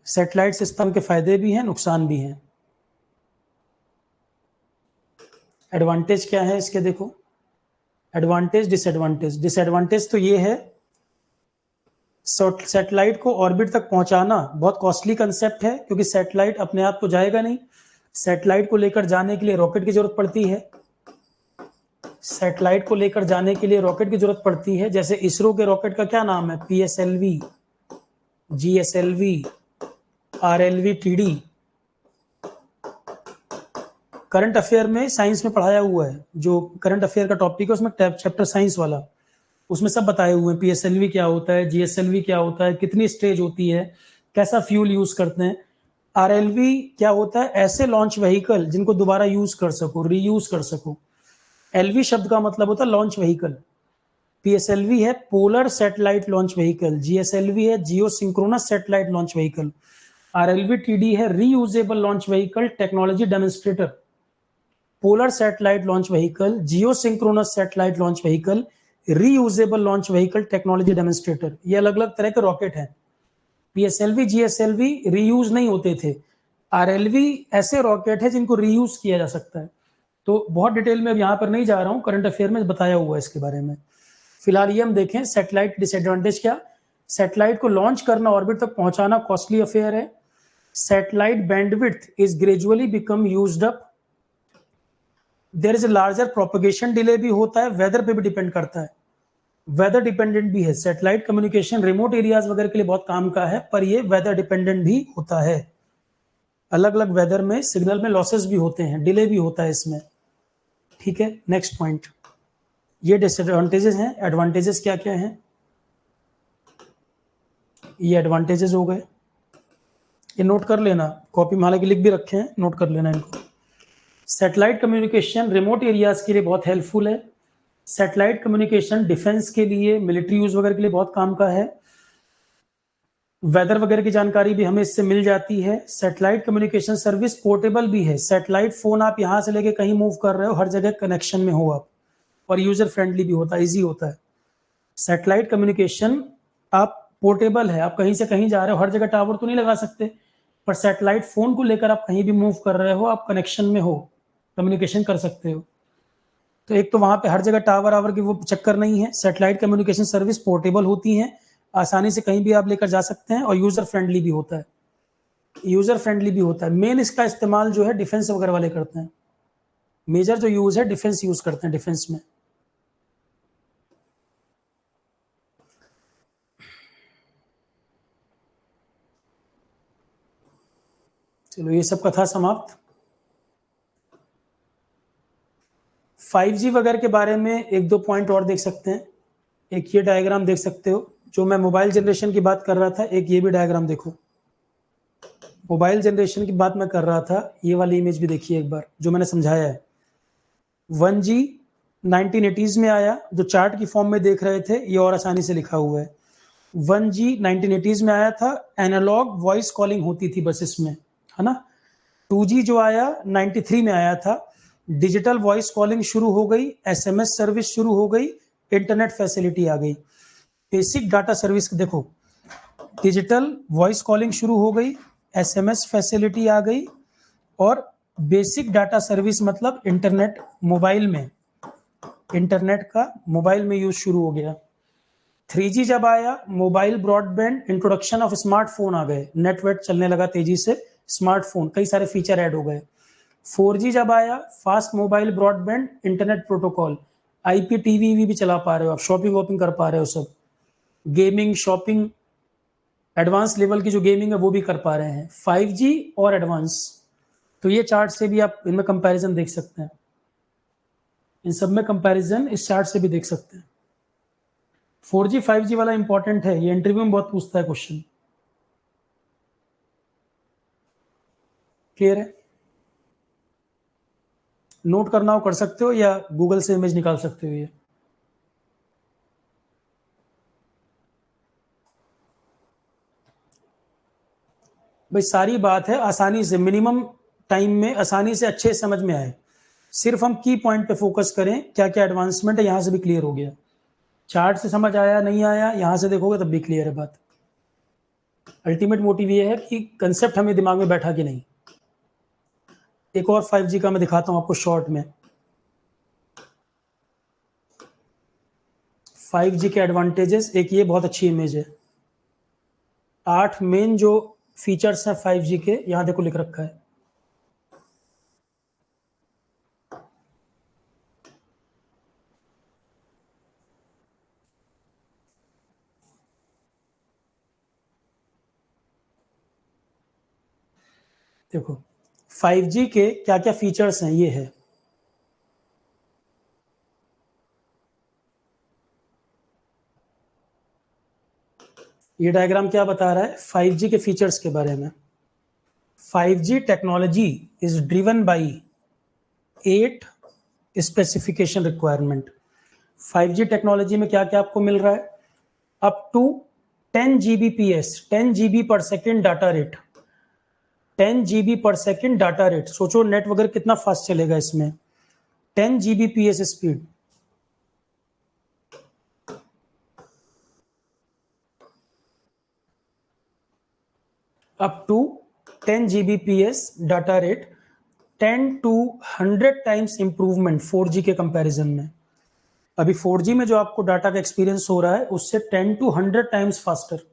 सैटेलाइट सिस्टम के फायदे भी हैं, नुकसान भी हैं। एडवांटेज क्या है इसके, देखो एडवांटेज डिसएडवांटेज। डिसएडवांटेज तो ये है, सैटेलाइट को ऑर्बिट तक पहुंचाना बहुत कॉस्टली कंसेप्ट है, क्योंकि सैटेलाइट अपने आप तो जाएगा नहीं। सैटेलाइट को लेकर जाने के लिए रॉकेट की जरूरत पड़ती है। सैटेलाइट को लेकर जाने के लिए रॉकेट की जरूरत पड़ती है। जैसे इसरो के रॉकेट का क्या नाम है, PSLV, GSLV, RLV, TD। Current affair में साइंस में पढ़ाया हुआ है, जो करंट अफेयर का टॉपिक है उसमें चैप्टर साइंस वाला, उसमें सब बताए हुए हैं। PSLV क्या होता है, GSLV क्या होता है, कितनी स्टेज होती है, कैसा फ्यूल यूज करते हैं। RLV क्या होता है, ऐसे लॉन्च व्हीकल जिनको दोबारा यूज कर सको, रीयूज कर सको। LV शब्द का मतलब होता है लॉन्च व्हीकल। PSLV है polar satellite launch vehicle, GSLV है geosynchronous satellite launch vehicle, RLV TD है reusable launch vehicle technology demonstrator. Polar satellite launch vehicle, geosynchronous satellite launch vehicle, reusable launch vehicle technology demonstrator. ये अलग अलग तरह के rocket हैं। PSLV, GSLV reuse नहीं होते थे। RLV ऐसे रॉकेट है जिनको रीयूज किया जा सकता है। तो बहुत डिटेल में अब यहाँ पर नहीं जा रहा हूँ, करंट अफेयर में बताया हुआ है इसके बारे में। फिलहाल ये हम देखें सैटेलाइट डिसएडवांटेज क्या। सैटेलाइट को लॉन्च करना, ऑर्बिट तक पहुंचाना कॉस्टली अफेयर है। Satellite bandwidth is gradually become used up. There is a larger propagation delay भी होता है, वेदर पे भी डिपेंड करता है, वेदर डिपेंडेंट भी है। सैटेलाइट कम्युनिकेशन रिमोट एरियाज वगैरह के लिए बहुत काम का है, पर ये वेदर डिपेंडेंट भी होता है। अलग अलग वेदर में सिग्नल में लॉसेस भी होते हैं, डिले भी होता है इसमें। ठीक है, नेक्स्ट पॉइंट। ये डिसएडवांटेजेस हैं। एडवांटेजेस क्या क्या हैं, ये एडवांटेजेस हो गए, ये नोट कर लेना, कॉपी में हालांकि लिख भी रखे हैं, नोट कर लेना इनको। सैटेलाइट कम्युनिकेशन रिमोट एरियाज के लिए बहुत हेल्पफुल है। सैटेलाइट कम्युनिकेशन डिफेंस के लिए, मिलिट्री यूज वगैरह के लिए बहुत काम का है। वेदर वगैरह की जानकारी भी हमें इससे मिल जाती है। सैटेलाइट कम्युनिकेशन सर्विस पोर्टेबल भी है। सैटेलाइट फोन आप यहां से लेके कहीं मूव कर रहे हो, हर जगह कनेक्शन में हो आप, और यूजर फ्रेंडली भी होता है, ईजी होता है। सैटेलाइट कम्युनिकेशन आप पोर्टेबल है, आप कहीं से कहीं जा रहे हो, हर जगह टावर तो नहीं लगा सकते, पर सैटेलाइट फोन को लेकर आप कहीं भी मूव कर रहे हो, आप कनेक्शन में हो, कम्युनिकेशन कर सकते हो। तो एक तो वहां पे हर जगह टावर आवर की वो चक्कर नहीं है। सैटेलाइट कम्युनिकेशन सर्विस पोर्टेबल होती है, आसानी से कहीं भी आप लेकर जा सकते हैं, और यूजर फ्रेंडली भी होता है, यूजर फ्रेंडली भी होता है। मेन इसका इस्तेमाल जो है डिफेंस वगैरह वाले करते हैं, मेजर जो यूज है डिफेंस यूज करते हैं, डिफेंस में। चलो ये सब कथा समाप्त। 5G वगैरह के बारे में एक दो पॉइंट और देख सकते हैं। एक ये डायग्राम देख सकते हो, जो मैं मोबाइल जनरेशन की बात कर रहा था, एक ये भी डायग्राम देखो। मोबाइल जनरेशन की बात मैं कर रहा था, ये वाली इमेज भी देखिए एक बार, जो मैंने समझाया है। 1G 1980s में आया, जो चार्ट की फॉर्म में देख रहे थे, ये और आसानी से लिखा हुआ है। 1G 1980s में आया था, एनालॉग वॉइस कॉलिंग होती थी बस इसमें, है ना। 2G जो आया 93 में आया था, डिजिटल वॉइस कॉलिंग शुरू हो गई, SMS सर्विस शुरू हो गई, इंटरनेट फैसिलिटी आ गई। बेसिक डाटा सर्विस देखो, डिजिटल वॉइस कॉलिंग शुरू हो गई, SMS फैसिलिटी आ गई, और बेसिक डाटा सर्विस मतलब इंटरनेट मोबाइल में, इंटरनेट का मोबाइल में यूज शुरू हो गया। 3G जब आया, mobile broadband, introduction of smartphone आ गए, नेटवर्क चलने लगा तेजी से, स्मार्टफोन, कई सारे फीचर ऐड हो गए। 4G जब आया, fast mobile broadband internet protocol, IPTV भी चला पा रहे हो आप, शॉपिंग वॉपिंग कर पा रहे हो, सब गेमिंग शॉपिंग एडवांस लेवल की जो गेमिंग है वो भी कर पा रहे हैं। 5G और एडवांस, तो ये चार्ट से भी आप इनमें कंपैरिजन देख सकते हैं, इन सब में कंपैरिजन इस चार्ट से भी देख सकते हैं। 4G 5G वाला इंपॉर्टेंट है, ये इंटरव्यू में बहुत पूछता है क्वेश्चन। क्लियर है? नोट करना हो कर सकते हो या गूगल से इमेज निकाल सकते हो। ये भाई सारी बात है आसानी से, मिनिमम टाइम में आसानी से अच्छे समझ में आए, सिर्फ हम की पॉइंट पे फोकस करें, क्या क्या एडवांसमेंट है, यहां से भी क्लियर हो गया। चार्ट से समझ आया नहीं आया, यहां से देखोगे तब भी क्लियर है बात। अल्टीमेट मोटिव ये है कि कंसेप्ट हमें दिमाग में बैठा कि नहीं। एक और 5G का मैं दिखाता हूं आपको शॉर्ट में। 5G के एडवांटेजेस, एक ये बहुत अच्छी इमेज है। 8 मेन जो फीचर्स हैं 5G के, यहां देखो लिख रखा है। देखो 5G के क्या क्या फीचर्स हैं, ये है। ये डायग्राम क्या बता रहा है 5G के फीचर्स के बारे में। 5G technology is driven by 8 specification requirement. 5G technology में क्या क्या आपको मिल रहा है, up to 10 Gbps 10 GB per second data rate, 10 GB per second data rate. सोचो नेट वगैरह कितना फास्ट चलेगा इसमें, 10 Gbps speed. Up to 10 Gbps data rate, 10 to 100 times improvement 4G के कंपैरिजन में। अभी 4G में जो आपको डाटा का एक्सपीरियंस हो रहा है उससे 10 to 100 times faster,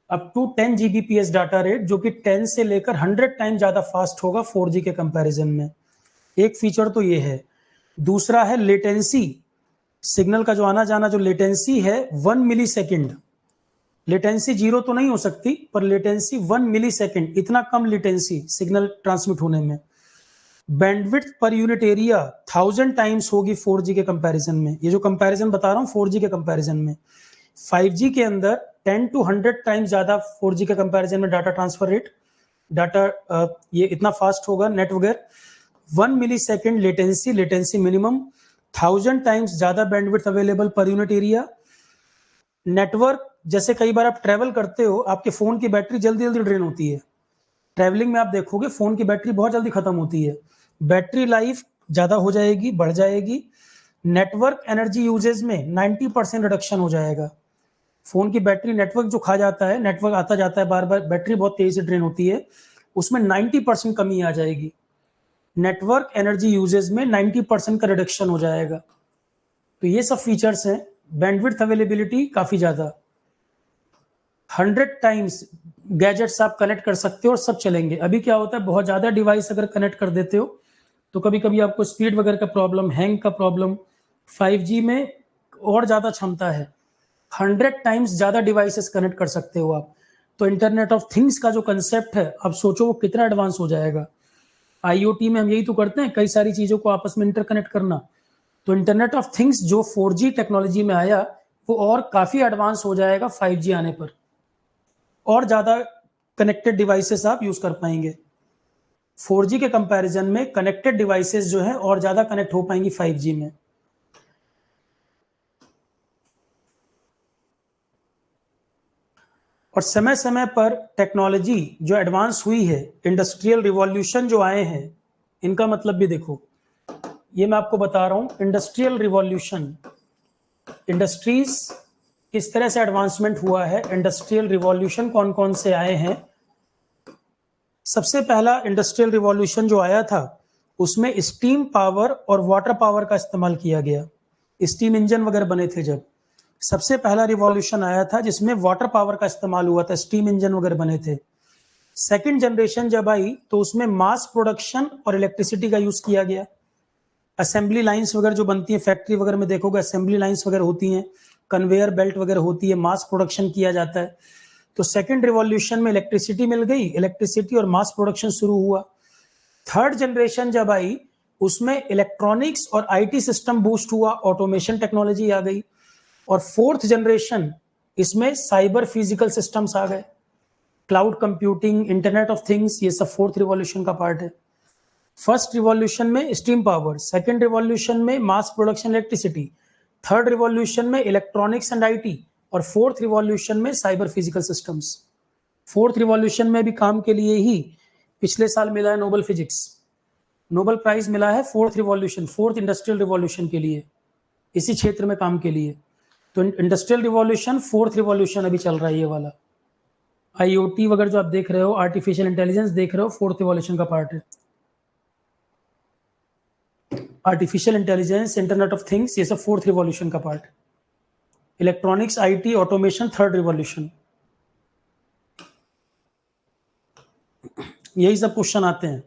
up to 10 Gbps data rate, जो कि 10 से लेकर 100 टाइम ज्यादा फास्ट होगा 4G के कंपैरिजन में। एक फीचर तो ये है। दूसरा है लेटेंसी, सिग्नल का जो आना जाना जो लेटेंसी है 1 मिली सेकेंड। लेटेंसी जीरो तो नहीं हो सकती, पर लेटेंसी 1 मिली सेकेंड, इतना कम लेटेंसी सिग्नल ट्रांसमिट होने में। बैंडविड्थ पर यूनिट एरिया 1000 टाइम्स होगी 4G के कंपैरिजन में। ये जो कंपैरिजन बता रहा हूं 4G के कंपैरिजन में, 5G के अंदर 10 to 100 टाइम्स ज्यादा 4G के कंपैरिजन में डाटा ट्रांसफर रेट, डाटा ये इतना फास्ट होगा नेट वगैरह। 1 millisecond latency, latency minimum, 1000 times ज्यादा bandwidth available per unit area. Network, जैसे कई बार आप ट्रेवल करते हो, आपके फोन की बैटरी जल्दी जल्दी ड्रेन होती है। ट्रैवलिंग में आप देखोगे फोन की बैटरी बहुत जल्दी खत्म होती है, बैटरी लाइफ ज्यादा हो जाएगी, बढ़ जाएगी। नेटवर्क एनर्जी यूजेज में 90% रिडक्शन हो जाएगा। फोन की बैटरी नेटवर्क जो खा जाता है, नेटवर्क आता जाता है बार बार, बैटरी बहुत तेजी से ड्रेन होती है, उसमें 90% कमी आ जाएगी। नेटवर्क एनर्जी यूजेज में 90% का रिडक्शन हो जाएगा। तो ये सब फीचर्स हैं। बैंडविड्थ अवेलेबिलिटी काफी ज्यादा, 100 टाइम्स गैजेट्स आप कनेक्ट कर सकते हो और सब चलेंगे। अभी क्या होता है, बहुत ज्यादा डिवाइस अगर कनेक्ट कर देते हो तो कभी कभी आपको स्पीड वगैरह का प्रॉब्लम, हैंग का प्रॉब्लम। 5G में और ज्यादा क्षमता है, 100 टाइम्स ज्यादा डिवाइसेस कनेक्ट कर सकते हो आप। तो इंटरनेट ऑफ थिंग्स का जो कंसेप्ट है, अब सोचो वो कितना एडवांस हो जाएगा। IoT में हम यही तो करते हैं, कई सारी चीजों को आपस में इंटरकनेक्ट करना। तो इंटरनेट ऑफ थिंग्स जो 4G टेक्नोलॉजी में आया, वो और काफी एडवांस हो जाएगा 5G आने पर, और ज्यादा कनेक्टेड डिवाइसेस आप यूज कर पाएंगे। 4G के कंपैरिजन में कनेक्टेड डिवाइसेस जो है और ज्यादा कनेक्ट हो पाएंगी 5G में। और समय समय पर टेक्नोलॉजी जो एडवांस हुई है, इंडस्ट्रियल रिवॉल्यूशन जो आए हैं, इनका मतलब भी देखो। ये मैं आपको बता रहा हूं इंडस्ट्रियल रिवॉल्यूशन, इंडस्ट्रीज किस तरह से एडवांसमेंट हुआ है, इंडस्ट्रियल रिवॉल्यूशन कौन कौन से आए हैं। सबसे पहला इंडस्ट्रियल रिवॉल्यूशन जो आया था, उसमें स्टीम पावर और वाटर पावर का इस्तेमाल किया गया। स्टीम इंजन वगैरह बने थे जब, सबसे पहला रिवॉल्यूशन आया था जिसमें वाटर पावर का इस्तेमाल हुआ था, स्टीम इंजन वगैरह बने थे। सेकंड जनरेशन जब आई तो उसमें मास प्रोडक्शन और इलेक्ट्रिसिटी का यूज किया गया। असेंबली लाइंस वगैरह जो बनती है फैक्ट्री वगैरह में देखोगे असेंबली लाइंस वगैरह होती हैं, कन्वेयर बेल्ट वगैरह होती है, मास प्रोडक्शन किया जाता है। तो सेकंड रिवॉल्यूशन में इलेक्ट्रिसिटी मिल गई, इलेक्ट्रिसिटी और मास प्रोडक्शन शुरू हुआ। थर्ड जनरेशन जब आई उसमें इलेक्ट्रॉनिक्स और आईटी सिस्टम बूस्ट हुआ, ऑटोमेशन टेक्नोलॉजी आ गई। और फोर्थ जनरेशन इसमें साइबर फिजिकल सिस्टम्स आ गए, cloud computing, internet of things, ये सब फोर्थ रिवॉल्यूशन का पार्ट है। फर्स्ट रिवॉल्यूशन में स्टीम पावर, सेकंड रिवॉल्यूशन में mass production electricity, third revolution में इलेक्ट्रॉनिक्स एंड आईटी, और फोर्थ रिवॉल्यूशन में cyber physical systems. Fourth revolution में भी काम के लिए ही पिछले साल मिला है नोबेल फिजिक्स, नोबेल प्राइज मिला है fourth revolution, fourth industrial revolution के लिए, इसी क्षेत्र में काम के लिए। तो इंडस्ट्रियल रिवॉल्यूशन, फोर्थ रिवॉल्यूशन अभी चल रहा है ये वाला। आईओटी वगैरह जो आप देख रहे हो, आर्टिफिशियल इंटेलिजेंस देख रहे हो, फोर्थ रिवॉल्यूशन का पार्ट है। Artificial intelligence, internet of things, ये सब फोर्थ रिवॉल्यूशन का part. Electronics, IT, automation third revolution. यही सब क्वेश्चन आते हैं।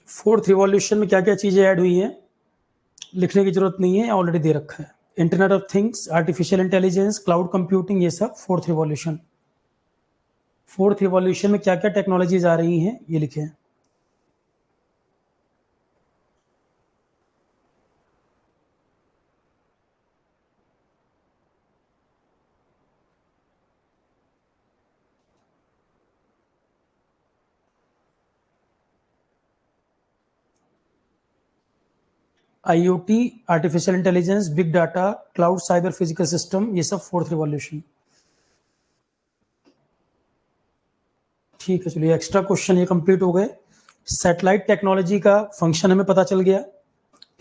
फोर्थ रिवॉल्यूशन में क्या क्या चीजें ऐड हुई हैं लिखने की जरूरत नहीं है, ऑलरेडी दे रखा है। Internet of things, artificial intelligence, cloud computing, ये सब फोर्थ रिवॉल्यूशन। फोर्थ रिवॉल्यूशन में क्या क्या टेक्नोलॉजीज आ रही हैं ये लिखे हैं। IoT, artificial intelligence, big data, cloud, cyber physical system, ये सब फोर्थ रिवॉल्यूशन। ठीक है, चलिए एक्स्ट्रा क्वेश्चन ये कंप्लीट हो गए। सैटेलाइट टेक्नोलॉजी का फंक्शन हमें पता चल गया,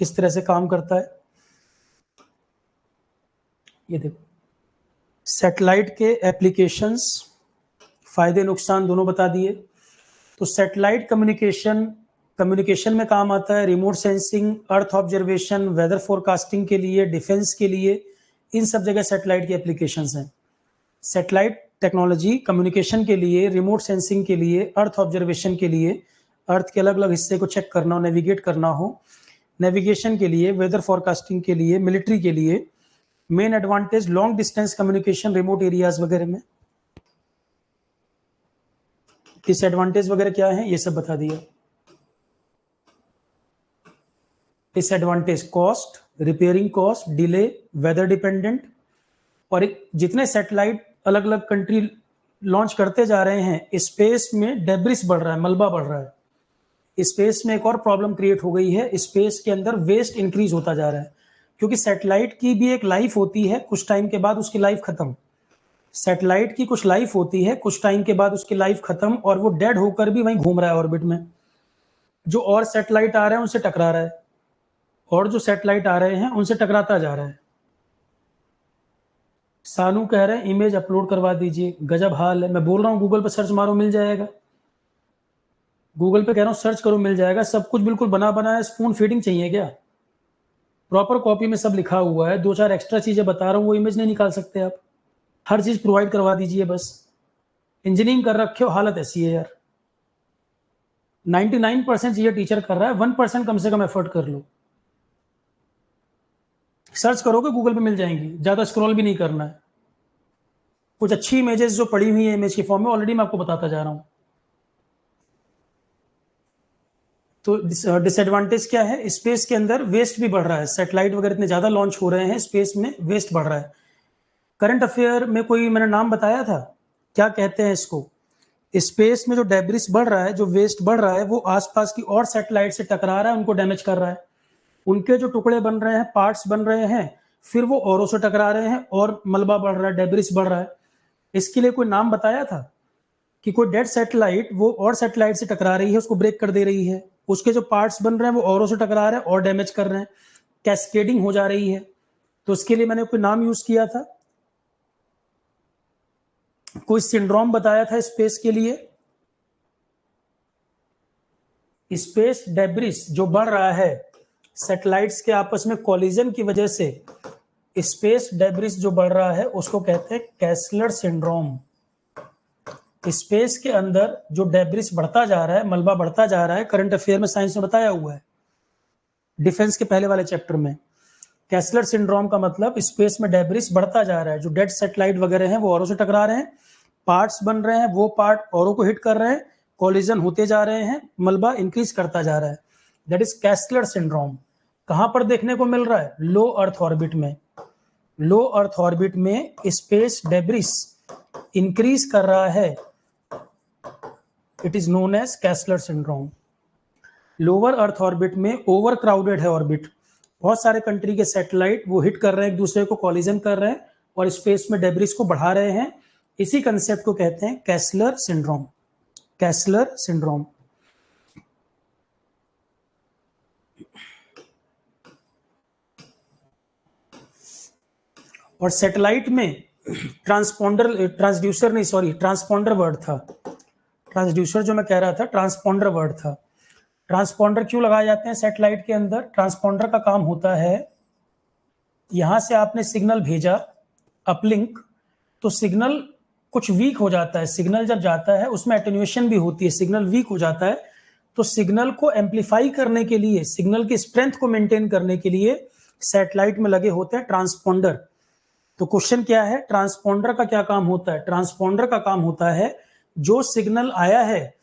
किस तरह से काम करता है। ये देखो, सैटेलाइट के एप्लीकेशंस, फायदे नुकसान दोनों बता दिए। तो सैटेलाइट कम्युनिकेशन में काम आता है, remote sensing, earth observation, weather forecasting के लिए, डिफेंस के लिए, इन सब जगह सैटेलाइट के एप्लीकेशंस हैं। सैटेलाइट टेक्नोलॉजी कम्युनिकेशन के लिए, रिमोट सेंसिंग के लिए, अर्थ ऑब्जर्वेशन के लिए, अर्थ के अलग अलग हिस्से को चेक करना हो, नेविगेट करना हो, नेविगेशन के लिए, वेदर फोरकास्टिंग के लिए, मिलिट्री के लिए। Main advantage long distance communication, remote areas वगैरह में। डिसएडवांटेज वगैरह क्या है ये सब बता दिया। Disadvantage cost, repairing cost, delay, weather dependent. और जितने सैटेलाइट अलग अलग कंट्री लॉन्च करते जा रहे हैं, स्पेस में डेब्रिस बढ़ रहा है, मलबा बढ़ रहा है। स्पेस में एक और प्रॉब्लम क्रिएट हो गई है, स्पेस के अंदर वेस्ट इंक्रीज होता जा रहा है, क्योंकि सैटेलाइट की भी एक लाइफ होती है, कुछ टाइम के बाद उसकी लाइफ खत्म। सैटेलाइट की कुछ लाइफ होती है, कुछ टाइम के बाद उसकी लाइफ खत्म, और वो डेड होकर भी वहीं घूम रहा है ऑर्बिट में। जो और सैटेलाइट आ रहे हैं उनसे टकरा रहा है, और जो सैटेलाइट आ रहे हैं उनसे टकराता जा रहा है। सानू कह रहे हैं इमेज अपलोड करवा दीजिए, गजब हाल है। मैं बोल रहा हूँ गूगल पे सर्च मारो मिल जाएगा, गूगल पे कह रहा हूँ सर्च करो मिल जाएगा। सब कुछ बिल्कुल बना बनाया, स्पून फीडिंग चाहिए क्या? प्रॉपर कॉपी में सब लिखा हुआ है, दो चार एक्स्ट्रा चीजें बता रहा हूँ, वो इमेज नहीं निकाल सकते आप। हर चीज प्रोवाइड करवा दीजिए बस। इंजीनियरिंग कर रखे हो, हालत ऐसी है यार। 99% चीजें टीचर कर रहा है, 1% कम से कम एफर्ट कर लो। सर्च करोगे गूगल पे मिल जाएंगी, ज्यादा स्क्रॉल भी नहीं करना है। कुछ अच्छी इमेजेस जो पड़ी हुई है इमेज की फॉर्म में, ऑलरेडी मैं आपको बताता जा रहा हूँ। तो डिसएडवांटेज क्या है, स्पेस के अंदर वेस्ट भी बढ़ रहा है, सैटेलाइट वगैरह इतने ज़्यादा लॉन्च हो रहे हैं, स्पेस में वेस्ट बढ़ रहा है। करंट अफेयर में कोई मैंने नाम बताया था, क्या कहते हैं इसको, स्पेस में जो डेब्रिस बढ़ रहा है, जो वेस्ट बढ़ रहा है, वो आसपास की और सैटेलाइट से टकरा रहा है, उनको डैमेज कर रहा है, उनके जो टुकड़े बन रहे हैं, पार्ट्स बन रहे हैं, फिर वो औरों से टकरा रहे हैं और मलबा बढ़ रहा है, डेब्रिस बढ़ रहा है। इसके लिए कोई नाम बताया था कि कोई डेड सैटेलाइट वो और सैटेलाइट से टकरा रही है, उसको ब्रेक कर दे रही है, उसके जो पार्ट्स बन रहे हैं वो औरों से टकरा रहे हैं और डैमेज कर रहे हैं, कैस्केडिंग हो जा रही है। तो उसके लिए मैंने कोई नाम यूज किया था, कोई सिंड्रोम बताया था स्पेस के लिए। स्पेस डेब्रिस जो बढ़ रहा है सैटेलाइट्स के आपस में कोलिजन की वजह से, स्पेस डेब्रिस जो बढ़ रहा है उसको कहते हैं कैसलर सिंड्रोम। स्पेस के अंदर जो डेब्रिस बढ़ता जा रहा है, मलबा बढ़ता जा रहा है, करंट अफेयर में साइंस में बताया हुआ है, डिफेंस के पहले वाले चैप्टर में। कैसलर सिंड्रोम का मतलब स्पेस में डेब्रिस बढ़ता जा रहा है, जो डेड सैटेलाइट वगैरह हैं वो औरों से टकरा रहे हैं, पार्ट्स बन रहे हैं, वो पार्ट औरों को हिट कर रहे हैं, कोलिजन होते जा रहे हैं, मलबा इंक्रीज करता जा रहा है, दैट इज कैसलर सिंड्रोम। कहां पर देखने को मिल रहा है, लो अर्थ ऑर्बिट में। लो अर्थ ऑर्बिट में स्पेस डेब्रिस इंक्रीज कर रहा है, it is known as Kessler syndrome. Lower earth orbit में ओवर क्राउडेड है ऑर्बिट, बहुत सारे कंट्री के सैटेलाइट वो हिट कर रहे हैं, एक दूसरे को कॉलिजन कर रहे हैं और स्पेस में डेब्रिस को बढ़ा रहे हैं, इसी कंसेप्ट को कहते हैं कैसलर सिंड्रोम। Kessler syndrome. और सैटेलाइट में ट्रांसपोंडर वर्ड था, ट्रांसड्यूसर जो मैं कह रहा था ट्रांसपोंडर वर्ड था। ट्रांसपोंडर क्यों लगाए जाते हैं सैटेलाइट के अंदर, ट्रांसपोंडर का काम होता है, यहां से आपने सिग्नल भेजा अपलिंक, तो सिग्नल कुछ वीक हो जाता है, सिग्नल जब जाता है उसमें एटेन्यूएशन भी होती है, सिग्नल वीक हो जाता है, तो सिग्नल को एम्पलीफाई करने के लिए, सिग्नल की स्ट्रेंथ को मेंटेन करने के लिए सैटेलाइट में लगे होते हैं ट्रांसपोंडर। तो क्वेश्चन क्या है, ट्रांसपोंडर का क्या काम होता है, ट्रांसपोंडर का काम होता है जो सिग्नल आया है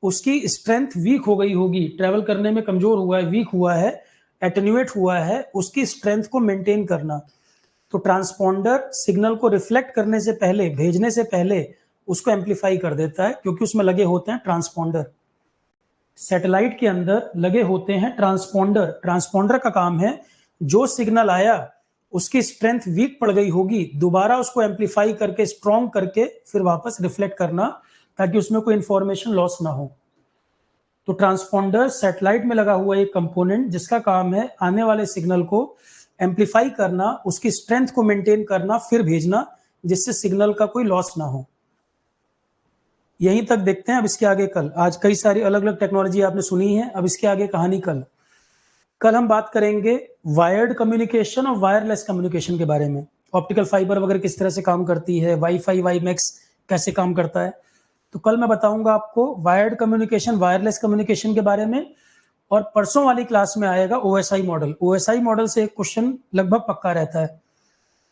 उसकी स्ट्रेंथ वीक हो गई होगी, ट्रेवल करने में कमजोर हुआ है, वीक हुआ है, एटेन्यूएट हुआ है, उसकी स्ट्रेंथ को मेंटेन करना। तो ट्रांसपोंडर सिग्नल को रिफ्लेक्ट करने से पहले, भेजने से पहले उसको एम्पलीफाई कर देता है, क्योंकि उसमें लगे होते हैं ट्रांसपोंडर। सैटेलाइट के अंदर लगे होते हैं ट्रांसपोंडर। ट्रांसपोंडर का काम है जो सिग्नल आया उसकी स्ट्रेंथ वीक पड़ गई होगी, दोबारा उसको एम्पलीफाई करके स्ट्रॉन्ग करके फिर वापस रिफ्लेक्ट करना, ताकि उसमें कोई इंफॉर्मेशन लॉस ना हो। तो ट्रांसपोंडर सैटेलाइट में लगा हुआ एक कंपोनेंट जिसका काम है आने वाले सिग्नल को एम्पलीफाई करना, उसकी स्ट्रेंथ को मेंटेन करना, फिर भेजना, जिससे सिग्नल का कोई लॉस ना हो। यहीं तक देखते हैं, अब इसके आगे कल। आज कई सारी अलग अलग टेक्नोलॉजी आपने सुनी है, अब इसके आगे कहानी कल। कल हम बात करेंगे वायर्ड कम्युनिकेशन और वायरलेस कम्युनिकेशन के बारे में, ऑप्टिकल फाइबर वगैरह किस तरह से काम करती है, वाईफाई वाईमैक्स कैसे काम करता है। तो कल मैं बताऊंगा आपको वायर्ड कम्युनिकेशन वायरलेस कम्युनिकेशन के बारे में। और परसों वाली क्लास में आएगा ओएसआई मॉडल। ओएसआई मॉडल से एक क्वेश्चन लगभग पक्का रहता है,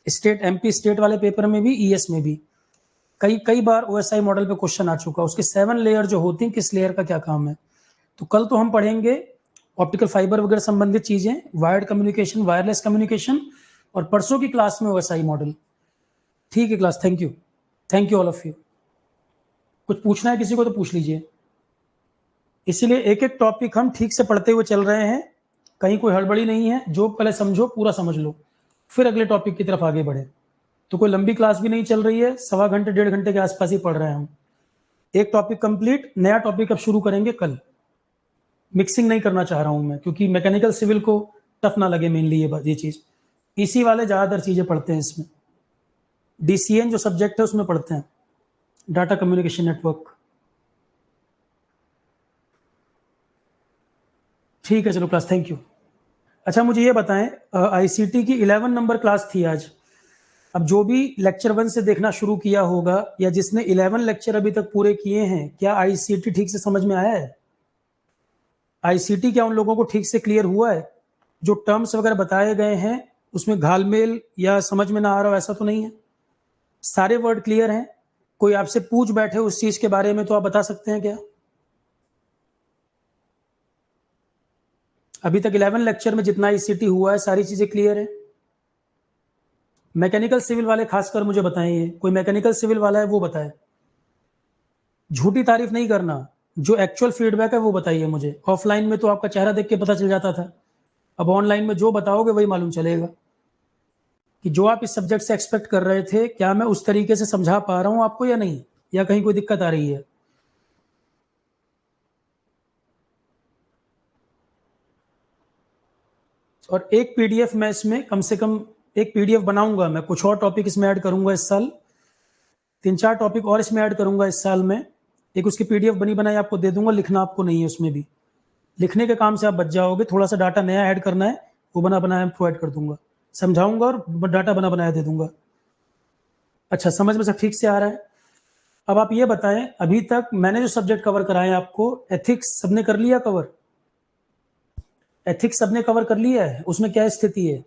स्टेट एमपी स्टेट वाले पेपर में भी, ईएस में भी कई कई बार ओएसआई मॉडल पे क्वेश्चन आ चुका। उसके 7 लेयर जो होती हैं, किस लेयर का क्या काम है। तो कल तो हम पढ़ेंगे ऑप्टिकल फाइबर वगैरह संबंधित चीजें, वायर्ड कम्युनिकेशन वायरलेस कम्युनिकेशन, और परसों की क्लास में ओएसआई मॉडल। ठीक है class, thank you all of you. कुछ पूछना है किसी को तो पूछ लीजिए। इसीलिए एक एक टॉपिक हम ठीक से पढ़ते हुए चल रहे हैं, कहीं कोई हड़बड़ी नहीं है, जो पहले समझो पूरा समझ लो, फिर अगले टॉपिक की तरफ आगे बढ़े। तो कोई लंबी क्लास भी नहीं चल रही है, 1.25 घंटे 1.5 घंटे के आसपास ही पढ़ रहे हैं हम। एक टॉपिक कंप्लीट, नया टॉपिक अब शुरू करेंगे कल। मिक्सिंग नहीं करना चाह रहा हूं मैं, क्योंकि मैकेनिकल सिविल को टफ ना लगे मेनली ये चीज। इसी वाले ज्यादातर चीजें पढ़ते हैं इसमें, डीसीएन जो सब्जेक्ट है उसमें पढ़ते हैं, डाटा कम्युनिकेशन नेटवर्क। ठीक है चलो क्लास, थैंक यू। अच्छा मुझे ये बताएं, आईसीटी की 11 नंबर क्लास थी आज। अब जो भी लेक्चर 1 से देखना शुरू किया होगा, या जिसने 11 लेक्चर अभी तक पूरे किए हैं, क्या आईसीटी ठीक से समझ में आया है? आईसीटी क्या उन लोगों को ठीक से क्लियर हुआ है? जो टर्म्स वगैरह बताए गए हैं उसमें घालमेल या समझ में ना आ रहा हो ऐसा तो नहीं है? सारे वर्ड क्लियर हैं? कोई आपसे पूछ बैठे उस चीज के बारे में तो आप बता सकते हैं क्या? अभी तक 11 लेक्चर में जितना ICT हुआ है सारी चीजें क्लियर है। मैकेनिकल सिविल वाले खासकर मुझे बताएं, ये कोई मैकेनिकल सिविल वाला है वो बताए। झूठी तारीफ नहीं करना, जो एक्चुअल फीडबैक है वो बताइए मुझे। ऑफलाइन में तो आपका चेहरा देख के पता चल जाता था, अब ऑनलाइन में जो बताओगे वही मालूम चलेगा कि जो आप इस सब्जेक्ट से एक्सपेक्ट कर रहे थे क्या मैं उस तरीके से समझा पा रहा हूं आपको या नहीं, या कहीं कोई दिक्कत आ रही है। और एक PDF मैं इसमें कम से कम एक PDF बनाऊंगा, मैं कुछ और टॉपिक इसमें ऐड करूंगा इस साल, 3-4 टॉपिक और इसमें ऐड करूंगा इस साल में। एक उसकी PDF बनी बनाई आपको दे दूंगा, लिखना आपको नहीं है उसमें भी, लिखने के काम से आप बच जाओगे। थोड़ा सा डाटा नया ऐड करना है, वो बना बनाया प्रोवाइड कर दूंगा, समझाऊंगा और डाटा बना बनाया दे दूंगा। अच्छा, समझ में सब ठीक से आ रहा है। अब आप ये बताएं, अभी तक मैंने जो सब्जेक्ट कवर कराए आपको, एथिक्स सबने कर लिया कवर? एथिक्स सबने कवर कर लिया है? उसमें क्या स्थिति है?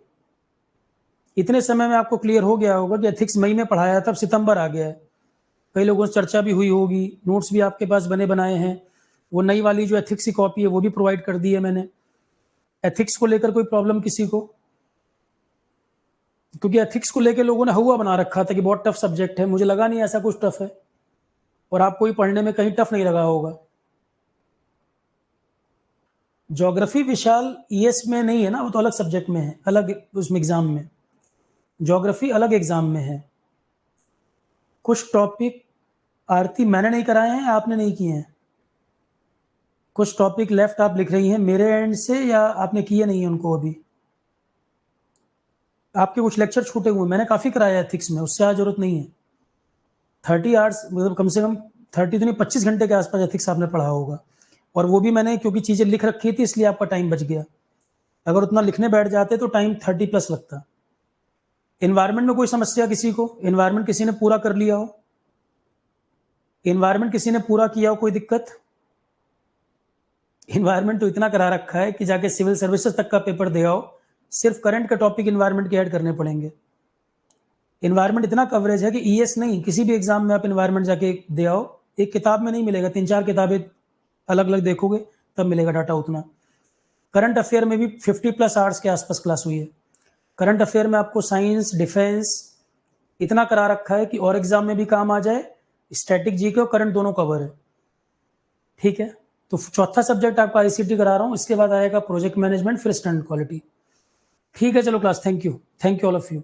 इतने समय में आपको क्लियर हो गया होगा कि एथिक्स मई में पढ़ाया था, अब सितंबर आ गया है। कई लोगों से चर्चा भी हुई होगी, नोट्स भी आपके पास बने बनाए हैं। वो नई वाली जो एथिक्स की कॉपी है वो भी प्रोवाइड कर दी है मैंने। एथिक्स को लेकर कोई प्रॉब्लम किसी को? क्योंकि एथिक्स को लेकर लोगों ने हुआ बना रखा था कि बहुत टफ सब्जेक्ट है, मुझे लगा नहीं ऐसा कुछ टफ है, और आपको ही पढ़ने में कहीं टफ नहीं लगा होगा। ज्योग्राफी विशाल ES में नहीं है ना, वो तो अलग सब्जेक्ट में है, अलग उसमें एग्जाम में। ज्योग्राफी अलग एग्जाम में है। कुछ टॉपिक आरती मैंने नहीं कराए हैं, आपने नहीं किए हैं। कुछ टॉपिक लेफ्ट आप लिख रही हैं मेरे एंड से, या आपने किए नहीं है उनको अभी? आपके कुछ लेक्चर छूटे हुए, मैंने काफी कराया एथिक्स में, उससे आज जरूरत नहीं है। 30 आवर्स मतलब कम से कम 30 तो नहीं, 25 घंटे के आसपास एथिक्स आपने पढ़ा होगा, और वो भी मैंने क्योंकि चीजें लिख रखी थी इसलिए आपका टाइम बच गया। अगर उतना लिखने बैठ जाते तो टाइम 30+ लगता। इन्वायरमेंट में कोई समस्या किसी को? इन्वायरमेंट किसी ने पूरा कर लिया हो? इन्वायरमेंट किसी ने पूरा किया हो, कोई दिक्कत? इन्वायरमेंट तो इतना करा रखा है कि जाके सिविल सर्विसेज तक का पेपर दे आओ, सिर्फ करंट के टॉपिक इन्वायरमेंट के ऐड करने पड़ेंगे। इन्वायरमेंट इतना कवरेज है कि ES नहीं, किसी भी एग्जाम में आप इन्वायरमेंट जाके दे आओ, एक किताब में नहीं मिलेगा, 3-4 किताबें अलग अलग देखोगे तब मिलेगा डाटा उतना। करंट अफेयर में भी 50+ आवर्स के आसपास क्लास हुई है। करंट अफेयर में आपको साइंस, डिफेंस इतना करा रखा है कि और एग्जाम में भी काम आ जाए। स्टैटिक जीके और करंट दोनों कवर है। ठीक है, तो चौथा सब्जेक्ट आपका ICT करा रहा हूँ, इसके बाद आएगा प्रोजेक्ट मैनेजमेंट, फिर स्टैंडर्ड क्वालिटी। ठीक है, चलो class, thank you all of you.